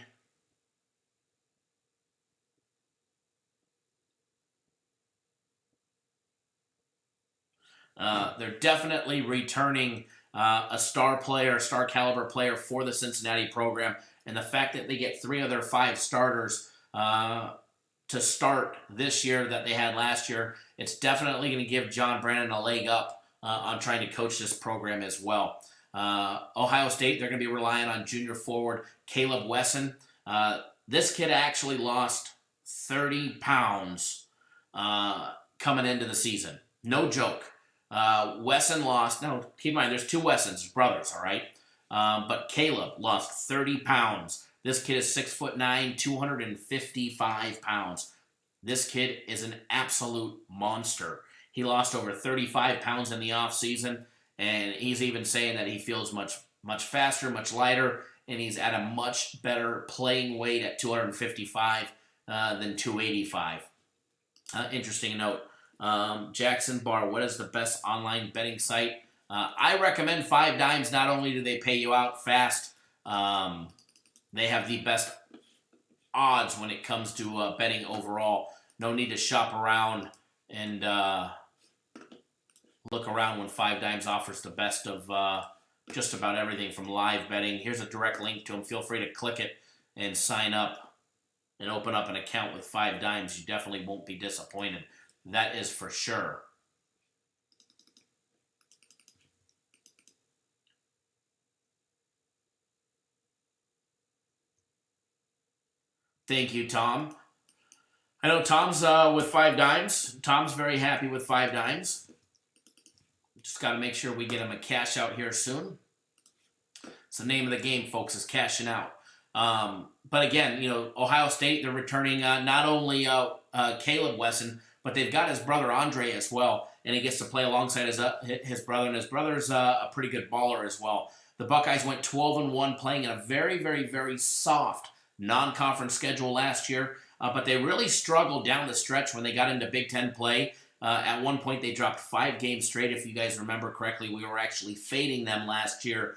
They're definitely returning a star player, star caliber player for the Cincinnati program. And the fact that they get 3 of their 5 starters to start this year that they had last year, it's definitely going to give John Brandon a leg up on trying to coach this program as well. Ohio State, they're going to be relying on junior forward Caleb Wesson. This kid actually lost 30 pounds coming into the season. No joke. Wesson lost, no, keep in mind, there's 2 Wessons, brothers, all right? But Caleb lost 30 pounds. This kid is 6'9", 255 pounds. This kid is an absolute monster. He lost over 35 pounds in the offseason, and he's even saying that he feels much faster, much lighter, and he's at a much better playing weight at 255 than 285. Interesting note. Jackson Barr, what is the best online betting site? I recommend 5 Dimes. Not only do they pay you out fast, they have the best odds when it comes to betting overall. No need to shop around and look around when 5 Dimes offers the best of just about everything from live betting. Here's a direct link to them. Feel free to click it and sign up and open up an account with 5 Dimes. You definitely won't be disappointed. That is for sure. Thank you, Tom. I know Tom's with 5 Dimes. Tom's very happy with 5 Dimes. Just got to make sure we get him a cash out here soon. It's the name of the game, folks, is cashing out. But again, you know, Ohio State, they're returning not only Caleb Wesson, but they've got his brother Andre as well, and he gets to play alongside his brother, and his brother's a pretty good baller as well. The Buckeyes went 12-1, playing in a very, very, very soft non-conference schedule last year, but they really struggled down the stretch when they got into Big Ten play. At one point, they dropped 5 games straight. If you guys remember correctly, we were actually fading them last year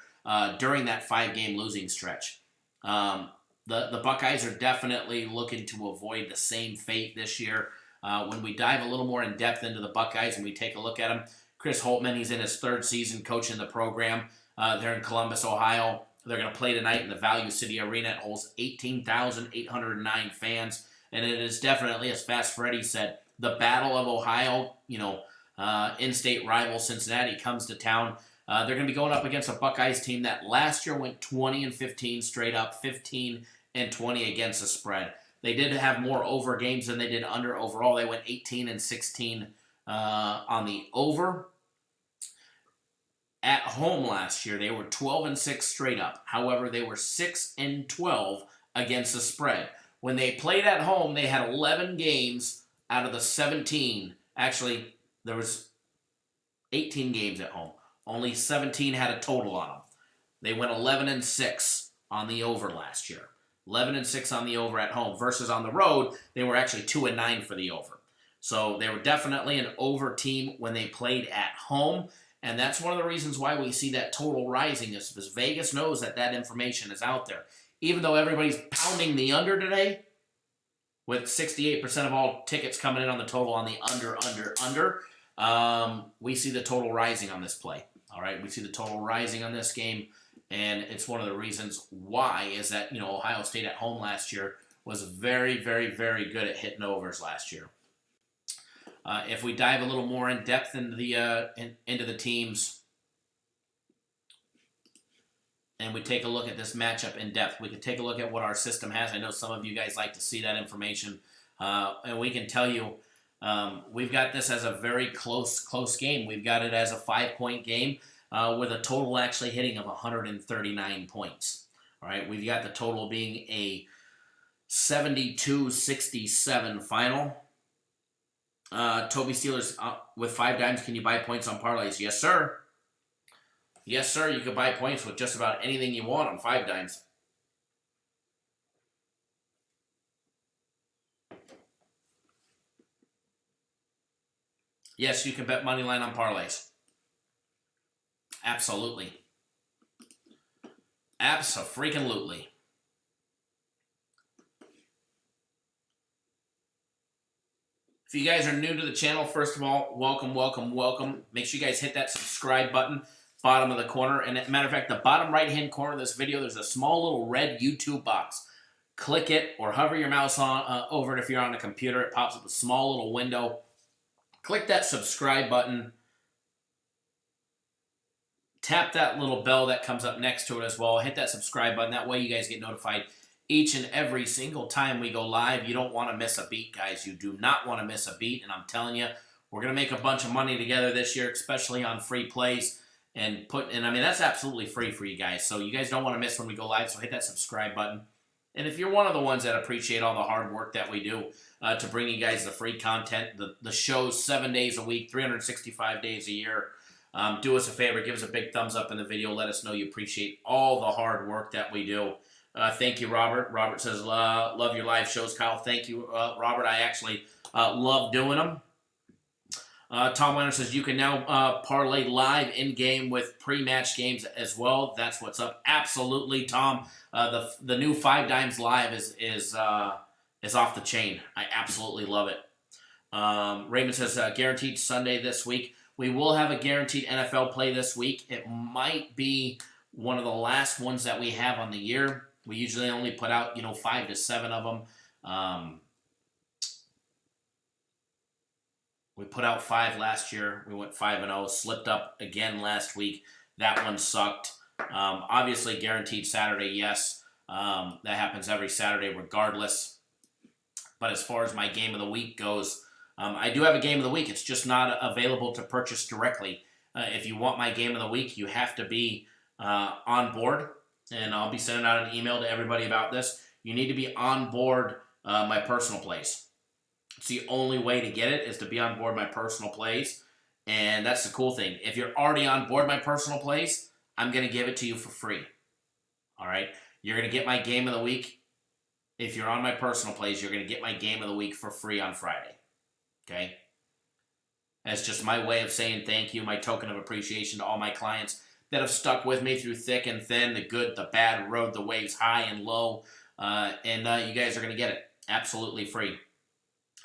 during that 5-game losing stretch. The Buckeyes are definitely looking to avoid the same fate this year. When we dive a little more in depth into the Buckeyes and we take a look at them, Chris Holtmann, he's in his 3rd season coaching the program. They're in Columbus, Ohio. They're going to play tonight in the Value City Arena. It holds 18,809 fans, and it is definitely, as Fast Freddy said, the Battle of Ohio. You know, in-state rival Cincinnati comes to town. They're going to be going up against a Buckeyes team that last year went 20-15 straight up, 15-20 against the spread. They did have more over games than they did under overall. They went 18-16 on the over. At home last year, they were 12-6 straight up. However, they were 6-12 against the spread. When they played at home, they had 11 games out of the 17. Actually, there was 18 games at home. Only 17 had a total on them. They went 11-6 on the over last year. 11-6 on the over at home versus on the road, they were actually 2-9 for the over. So they were definitely an over team when they played at home. And that's one of the reasons why we see that total rising is because Vegas knows that information is out there. Even though everybody's pounding the under today, with 68% of all tickets coming in on the total on the under, we see the total rising on this play. All right, we see the total rising on this game, and it's one of the reasons why is that, you know, Ohio State at home last year was very, very, very good at hitting overs last year. If we dive a little more in depth into the teams, and we take a look at this matchup in depth, we can take a look at what our system has. I know some of you guys like to see that information, and we can tell you we've got this as a very close game. We've got it as a 5-point game with a total actually hitting of 139 points. All right, we've got the total being a 72-67 final. Toby Steelers with 5 Dimes. Can you buy points on parlays? Yes, sir. Yes, sir. You can buy points with just about anything you want on 5 Dimes. Yes, you can bet money line on parlays. Absolutely. Abso-freaking-lutely. If you guys are new to the channel, first of all, welcome, welcome, welcome. Make sure you guys hit that subscribe button, bottom of the corner. And as a matter of fact, the bottom right-hand corner of this video, there's a small little red YouTube box. Click it or hover your mouse over it if you're on a computer. It pops up a small little window. Click that subscribe button. Tap that little bell that comes up next to it as well. Hit that subscribe button. That way you guys get notified each and every single time we go live. You don't want to miss a beat, guys. You do not want to miss a beat. And I'm telling you, we're going to make a bunch of money together this year, especially on free plays. And I mean, that's absolutely free for you guys. So you guys don't want to miss when we go live. So hit that subscribe button. And if you're one of the ones that appreciate all the hard work that we do to bring you guys the free content, the shows 7 days a week, 365 days a year, do us a favor, give us a big thumbs up in the video. Let us know you appreciate all the hard work that we do. Thank you, Robert. Robert says, love your live shows, Kyle. Thank you, Robert. I actually love doing them. Tom Weiner says you can now parlay live in-game with pre-match games as well. That's what's up. Absolutely, Tom. The new 5 Dimes Live is off the chain. I absolutely love it. Raymond says guaranteed Sunday this week. We will have a guaranteed NFL play this week. It might be one of the last ones that we have on the year. We usually only put out 5 to 7 of them. We put out 5 last year. We went 5-0. Slipped up again last week. That one sucked. Obviously, guaranteed Saturday, yes. That happens every Saturday regardless. But as far as my game of the week goes, I do have a game of the week. It's just not available to purchase directly. If you want my game of the week, you have to be on board. And I'll be sending out an email to everybody about this. You need to be on board my personal plays. It's the only way to get it is to be on board my personal plays. And that's the cool thing. If you're already on board my personal plays, I'm going to give it to you for free. All right? You're going to get my game of the week. If you're on my personal plays, you're going to get my game of the week for free on Friday. Okay? That's just my way of saying thank you, my token of appreciation to all my clients that have stuck with me through thick and thin, the good, the bad, rode the waves high and low. And you guys are going to get it absolutely free.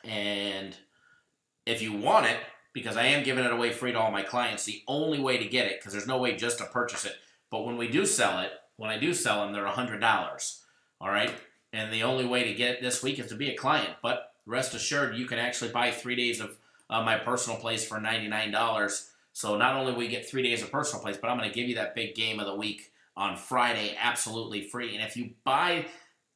And if you want it, because I am giving it away free to all my clients, the only way to get it, because there's no way just to purchase it, but when we do sell it, when I do sell them, they're $100. All right? And the only way to get it this week is to be a client. But rest assured, you can actually buy 3 days of my personal plays for $99. So not only will you get 3 days of personal plays, but I'm going to give you that big game of the week on Friday absolutely free. And if you buy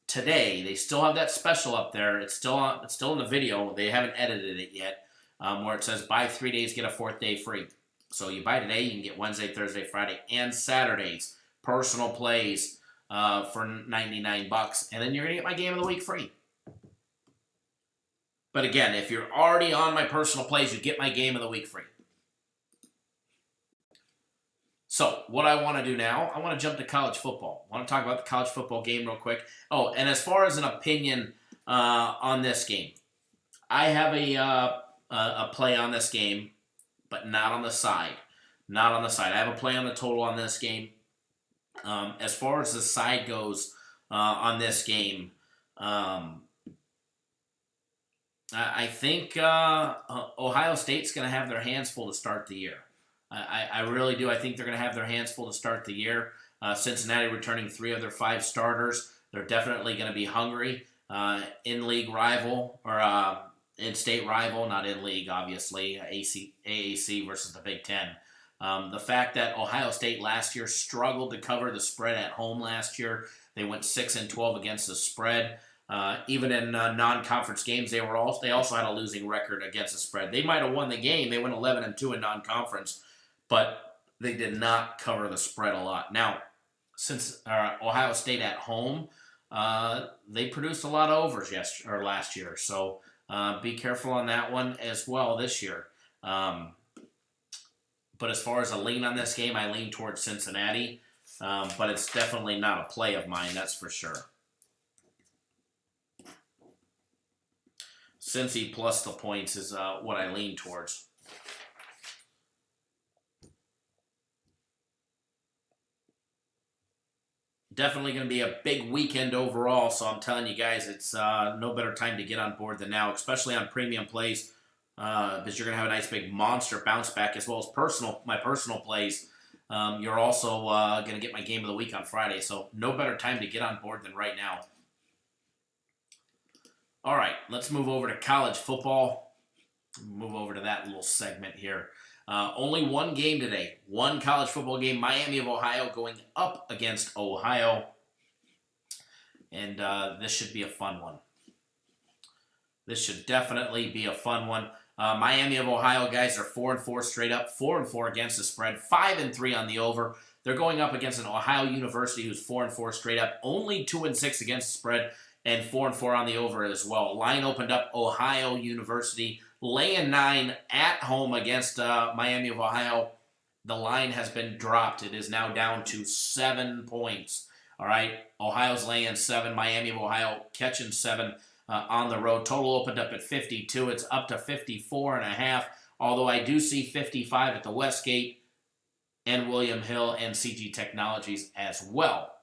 today, they still have that special up there. It's still in the video. They haven't edited it yet, where it says buy 3 days, get a 4th day free. So you buy today, you can get Wednesday, Thursday, Friday, and Saturdays personal plays for $99, and then you're gonna get my game of the week free. But again, if you're already on my personal plays, you get my game of the week free. So, what I want to do now, I want to jump to college football. I want to talk about the college football game real quick. Oh, and as far as an opinion on this game, I have a play on this game, but not on the side. Not on the side. I have a play on the total on this game. As far as the side goes on this game, I think Ohio State's going to have their hands full to start the year. I really do. I think they're going to have their hands full to start the year. Cincinnati returning 3 of their 5 starters. They're definitely going to be hungry. In-league rival, or in-state rival, not in-league, obviously. AAC versus the Big Ten. The fact that Ohio State last year struggled to cover the spread at home last year. They went 6-12 against the spread. Even in non-conference games, they also had a losing record against the spread. They might have won the game. They went 11-2 in non-conference, but they did not cover the spread a lot. Now, since Ohio State at home, they produced a lot of overs last year, so be careful on that one as well this year. But as far as a lean on this game, I lean towards Cincinnati, but it's definitely not a play of mine, that's for sure. Cincy plus the points is what I lean towards. Definitely going to be a big weekend overall, so I'm telling you guys, it's no better time to get on board than now, especially on premium plays, because you're going to have a nice big monster bounce back, as well as my personal plays. You're also going to get my game of the week on Friday, so no better time to get on board than right now. All right, let's move over to college football. Move over to that little segment here. Only one game today. One college football game. Miami of Ohio going up against Ohio. And this should be a fun one. This should definitely be a fun one. Miami of Ohio guys are 4-4 straight up. 4-4 against the spread. 5-3 on the over. They're going up against an Ohio University who's 4-4 straight up. Only 2-6 against the spread. And 4-4 on the over as well. Line opened up Ohio University laying 9 at home against Miami of Ohio. The line has been dropped. It is now down to 7 points. All right, Ohio's laying 7. Miami of Ohio catching 7 on the road. Total opened up at 52. It's up to 54.5. although I do see 55 at the Westgate and William Hill and CG Technologies as well.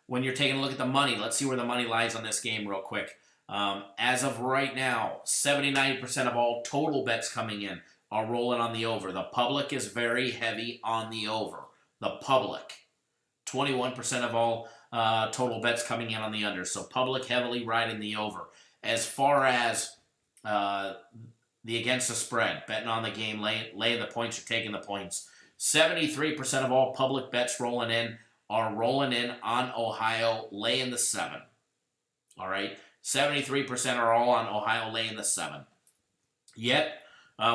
When you're taking a look at the money, let's see where the money lies on this game real quick. As of right now, 79% of all total bets coming in are rolling on the over. The public is very heavy on the over. The public. 21% of all total bets coming in on the under. So public heavily riding the over. As far as the against the spread, betting on the game, laying the points or taking the points, 73% of all public bets rolling in are rolling in on Ohio, laying the 7. All right? 73% are all on Ohio, laying the 7. Yet,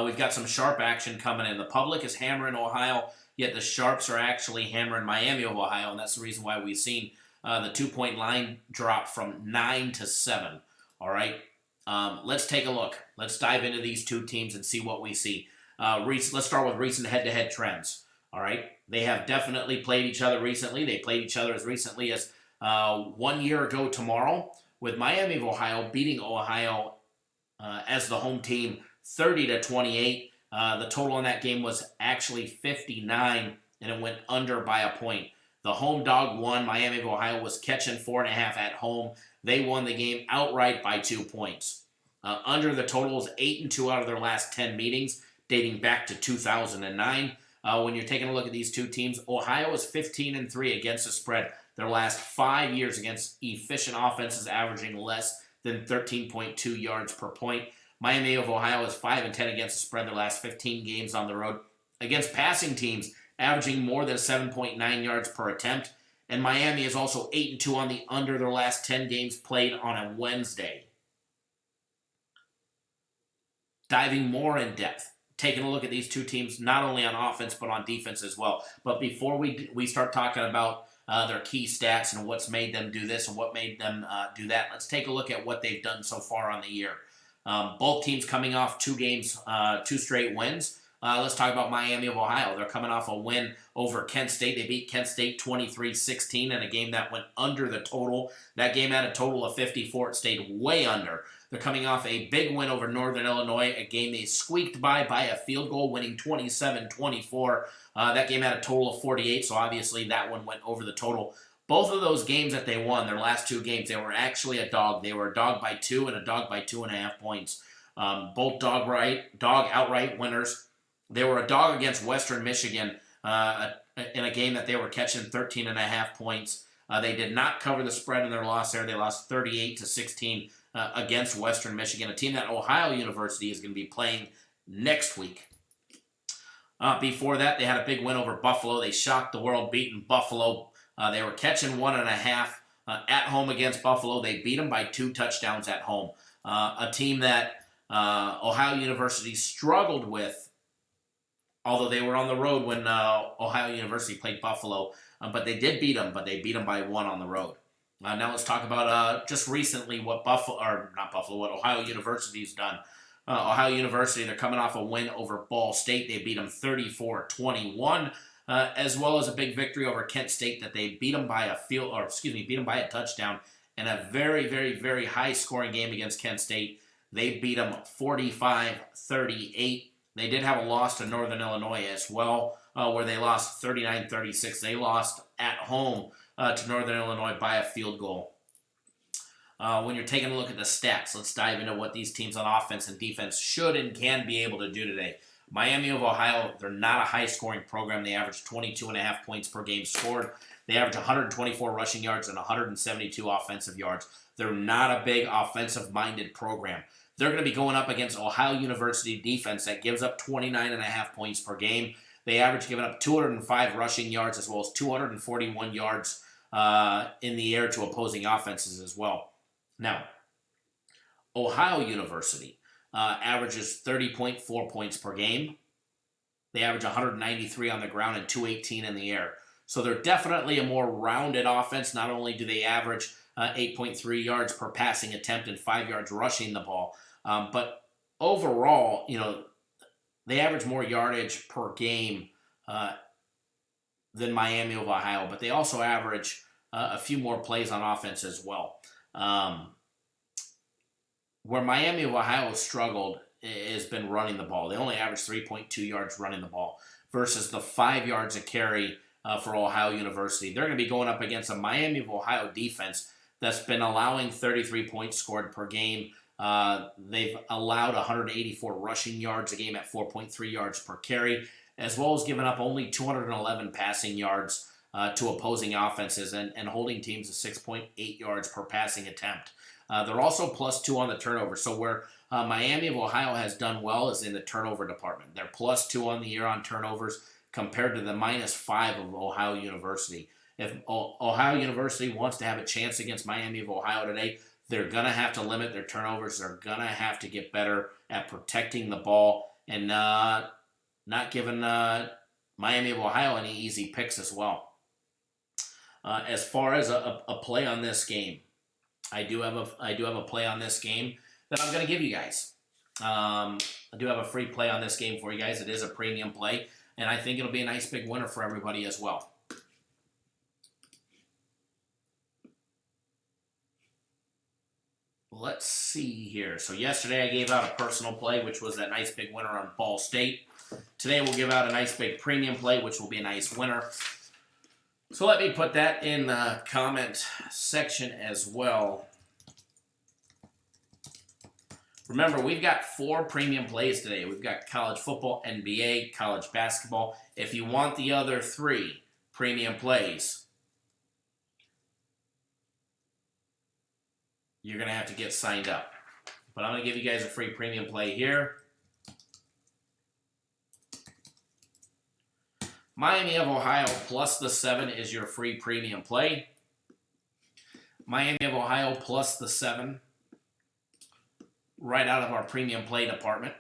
we've got some sharp action coming in. The public is hammering Ohio, yet the sharps are actually hammering Miami of Ohio, and that's the reason why we've seen the 2-point line drop from 9 to 7. All right? Let's take a look. Let's dive into these two teams and see what we see. Let's start with recent head-to-head trends. All right? They have definitely played each other recently. They played each other as recently as 1 year ago tomorrow, with Miami of Ohio beating Ohio as the home team 30-28. The total in that game was actually 59, and it went under by a point. The home dog won. Miami of Ohio was catching 4.5 at home. They won the game outright by 2 points. Under the total is 8-2 out of their last 10 meetings, dating back to 2009. When you're taking a look at these two teams, Ohio is 15-3 against the spread. Their last 5 years against efficient offenses, averaging less than 13.2 yards per point. Miami of Ohio is 5-10 against the spread their last 15 games on the road against passing teams, averaging more than 7.9 yards per attempt. And Miami is also 8-2 on the under their last 10 games played on a Wednesday. Diving more in depth, taking a look at these two teams, not only on offense, but on defense as well. But before we start talking about their key stats and what's made them do this and what made them do that, let's take a look at what they've done so far on the year. Both teams coming off 2 games, 2 straight wins. Let's talk about Miami of Ohio. They're coming off a win over Kent State. They beat Kent State 23-16 in a game that went under the total. That game had a total of 54. It stayed way under. They're coming off a big win over Northern Illinois, a game they squeaked by a field goal, winning 27-24. That game had a total of 48, so obviously that one went over the total. Both of those games that they won, their last 2 games, they were actually a dog. They were a dog by 2 and a dog by 2.5 points. Both dog outright winners. They were a dog against Western Michigan in a game that they were catching 13.5 points. They did not cover the spread in their loss there. They lost 38-16 against Western Michigan, a team that Ohio University is going to be playing next week. Before that, they had a big win over Buffalo. They shocked the world, beating Buffalo. They were catching 1.5 at home against Buffalo. They beat them by 2 touchdowns at home. A team that Ohio University struggled with, although they were on the road when Ohio University played Buffalo. But they did beat them, but they beat them by 1 on the road. Now let's talk about just recently what what Ohio University's done. Ohio University, they're coming off a win over Ball State. They beat them 34-21. As well as a big victory over Kent State that they beat them by a touchdown in a very, very, very high-scoring game against Kent State. They beat them 45-38. They did have a loss to Northern Illinois as well, where they lost 39-36. They lost at home to Northern Illinois by a field goal. When you're taking a look at the stats, let's dive into what these teams on offense and defense should and can be able to do today. Miami of Ohio, they're not a high-scoring program. They average 22.5 points per game scored. They average 124 rushing yards and 172 offensive yards. They're not a big offensive-minded program. They're going to be going up against Ohio University defense that gives up 29.5 points per game. They average giving up 205 rushing yards as well as 241 yards in the air to opposing offenses as well. Now, Ohio University averages 30.4 points per game. They average 193 on the ground and 218 in the air. So they're definitely a more rounded offense. Not only do they average 8.3 yards per passing attempt and 5 yards rushing the ball, but overall, they average more yardage per game than Miami of Ohio, but they also average a few more plays on offense as well. Where Miami of Ohio struggled has been running the ball. They only average 3.2 yards running the ball versus the 5 yards a carry for Ohio University. They're going to be going up against a Miami of Ohio defense that's been allowing 33 points scored per game. They've allowed 184 rushing yards a game at 4.3 yards per carry, as well as giving up only 211 passing yards to opposing offenses and holding teams to 6.8 yards per passing attempt. They're also +2 on the turnover. So where Miami of Ohio has done well is in the turnover department. They're +2 on the year on turnovers compared to the -5 of Ohio University. If Ohio University wants to have a chance against Miami of Ohio today, they're going to have to limit their turnovers. They're going to have to get better at protecting the ball and not giving Miami of Ohio any easy picks as well. As far as a play on this game, I do have a play on this game that I'm going to give you guys. I do have a free play on this game for you guys. It is a premium play, and I think it'll be a nice big winner for everybody as well. Let's see here. So yesterday I gave out a personal play, which was that nice big winner on Ball State. Today we'll give out a nice big premium play, which will be a nice winner. So let me put that in the comment section as well. Remember, we've got 4 premium plays today. We've got college football, NBA, college basketball. If you want the other 3 premium plays, you're going to have to get signed up. But I'm going to give you guys a free premium play here. Miami of Ohio +7 is your free premium play. Miami of Ohio +7 right out of our premium play department.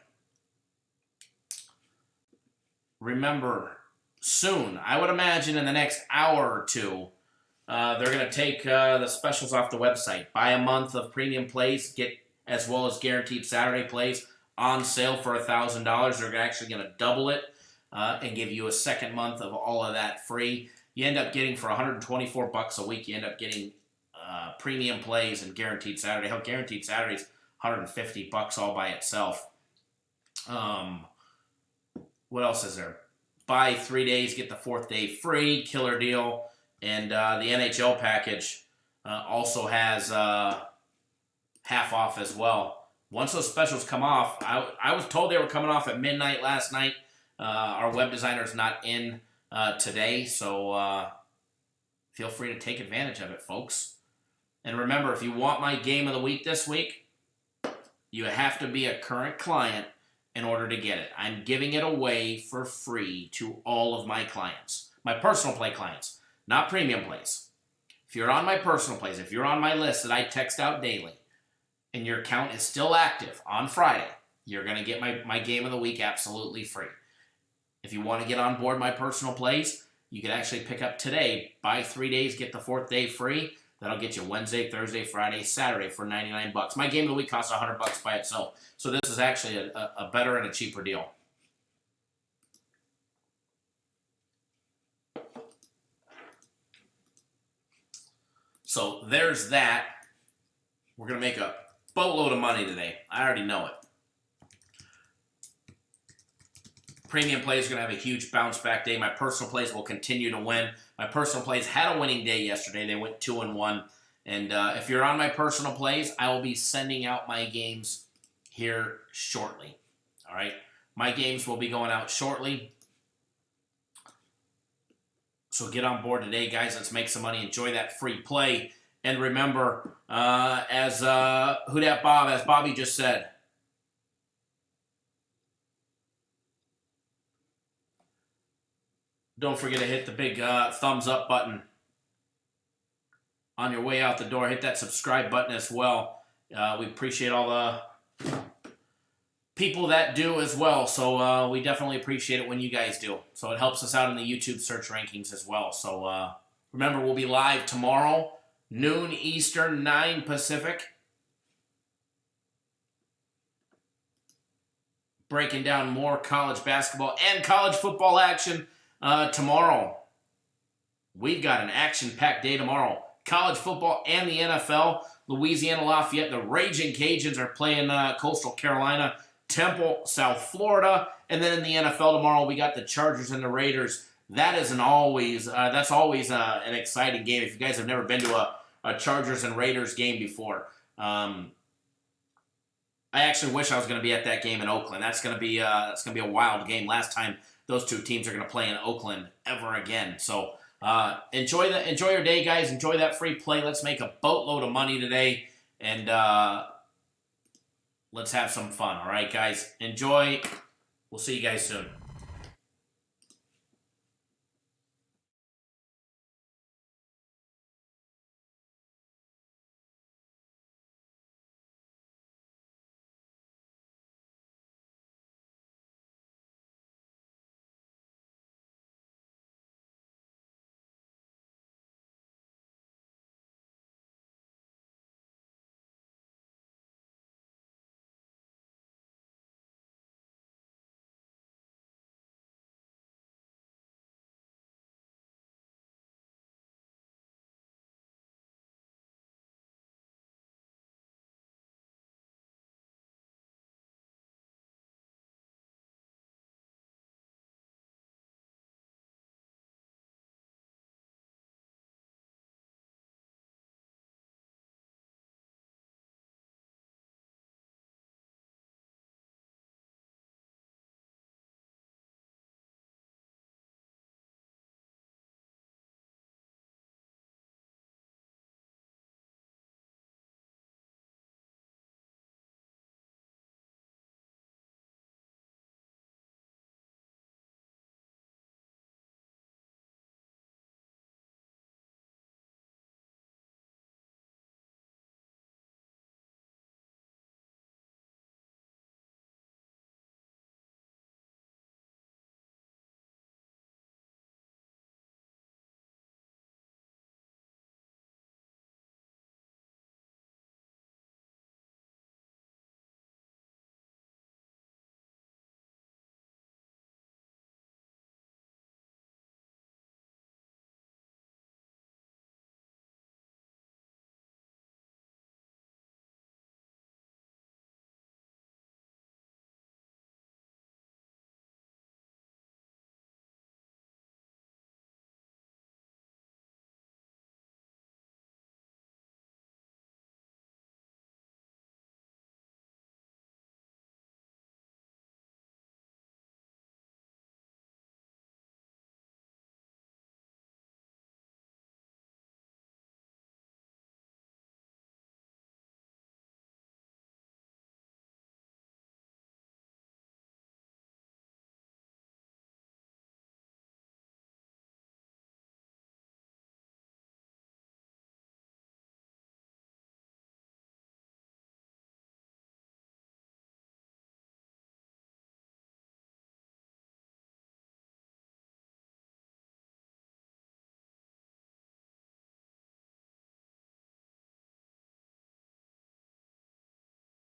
Remember, soon, I would imagine in the next hour or two, they're going to take the specials off the website. Buy a month of premium plays, get as well as guaranteed Saturday plays on sale for $1,000. They're actually going to double it and give you a second month of all of that free. You end up getting for $124 a week. You end up getting premium plays and guaranteed Saturday. Hell, guaranteed Saturdays $150 all by itself. What else is there? Buy 3 days, get the 4th day free. Killer deal. And the NHL package also has half off as well. Once those specials come off, I was told they were coming off at midnight last night. Our web designer's not in today, so feel free to take advantage of it, folks. And remember, if you want my game of the week this week, you have to be a current client in order to get it. I'm giving it away for free to all of my clients, my personal play clients. Not premium plays. If you're on my personal plays, if you're on my list that I text out daily, and your account is still active on Friday, you're going to get my game of the week absolutely free. If you want to get on board my personal plays, you can actually pick up today. Buy 3 days, get the 4th day free. That'll get you Wednesday, Thursday, Friday, Saturday for $99. My game of the week costs $100 by itself. So this is actually a better and a cheaper deal. So there's that. We're going to make a boatload of money today. I already know it. Premium plays are going to have a huge bounce back day. My personal plays will continue to win. My personal plays had a winning day yesterday. They went 2-1. And if you're on my personal plays, I will be sending out my games here shortly. All right? My games will be going out shortly. So get on board today, guys. Let's make some money. Enjoy that free play. And remember, as Who Dat Bob, as Bobby just said, don't forget to hit the big thumbs up button on your way out the door. Hit that subscribe button as well. We appreciate all the people that do as well. So we definitely appreciate it when you guys do. So it helps us out in the YouTube search rankings as well. So remember, we'll be live tomorrow, noon Eastern, 9 Pacific. Breaking down more college basketball and college football action tomorrow. We've got an action-packed day tomorrow. College football and the NFL. Louisiana Lafayette, the Raging Cajuns are playing Coastal Carolina. Temple, South Florida. And then in the NFL tomorrow, we got the Chargers and the Raiders. That's always an exciting game. If you guys have never been to a Chargers and Raiders game before, I actually wish I was going to be at that game in Oakland. That's going to be a wild game. Last time those two teams are going to play in Oakland ever again. So enjoy your day, guys. Enjoy that free play. Let's make a boatload of money today, and let's have some fun. All right, guys. Enjoy. We'll see you guys soon.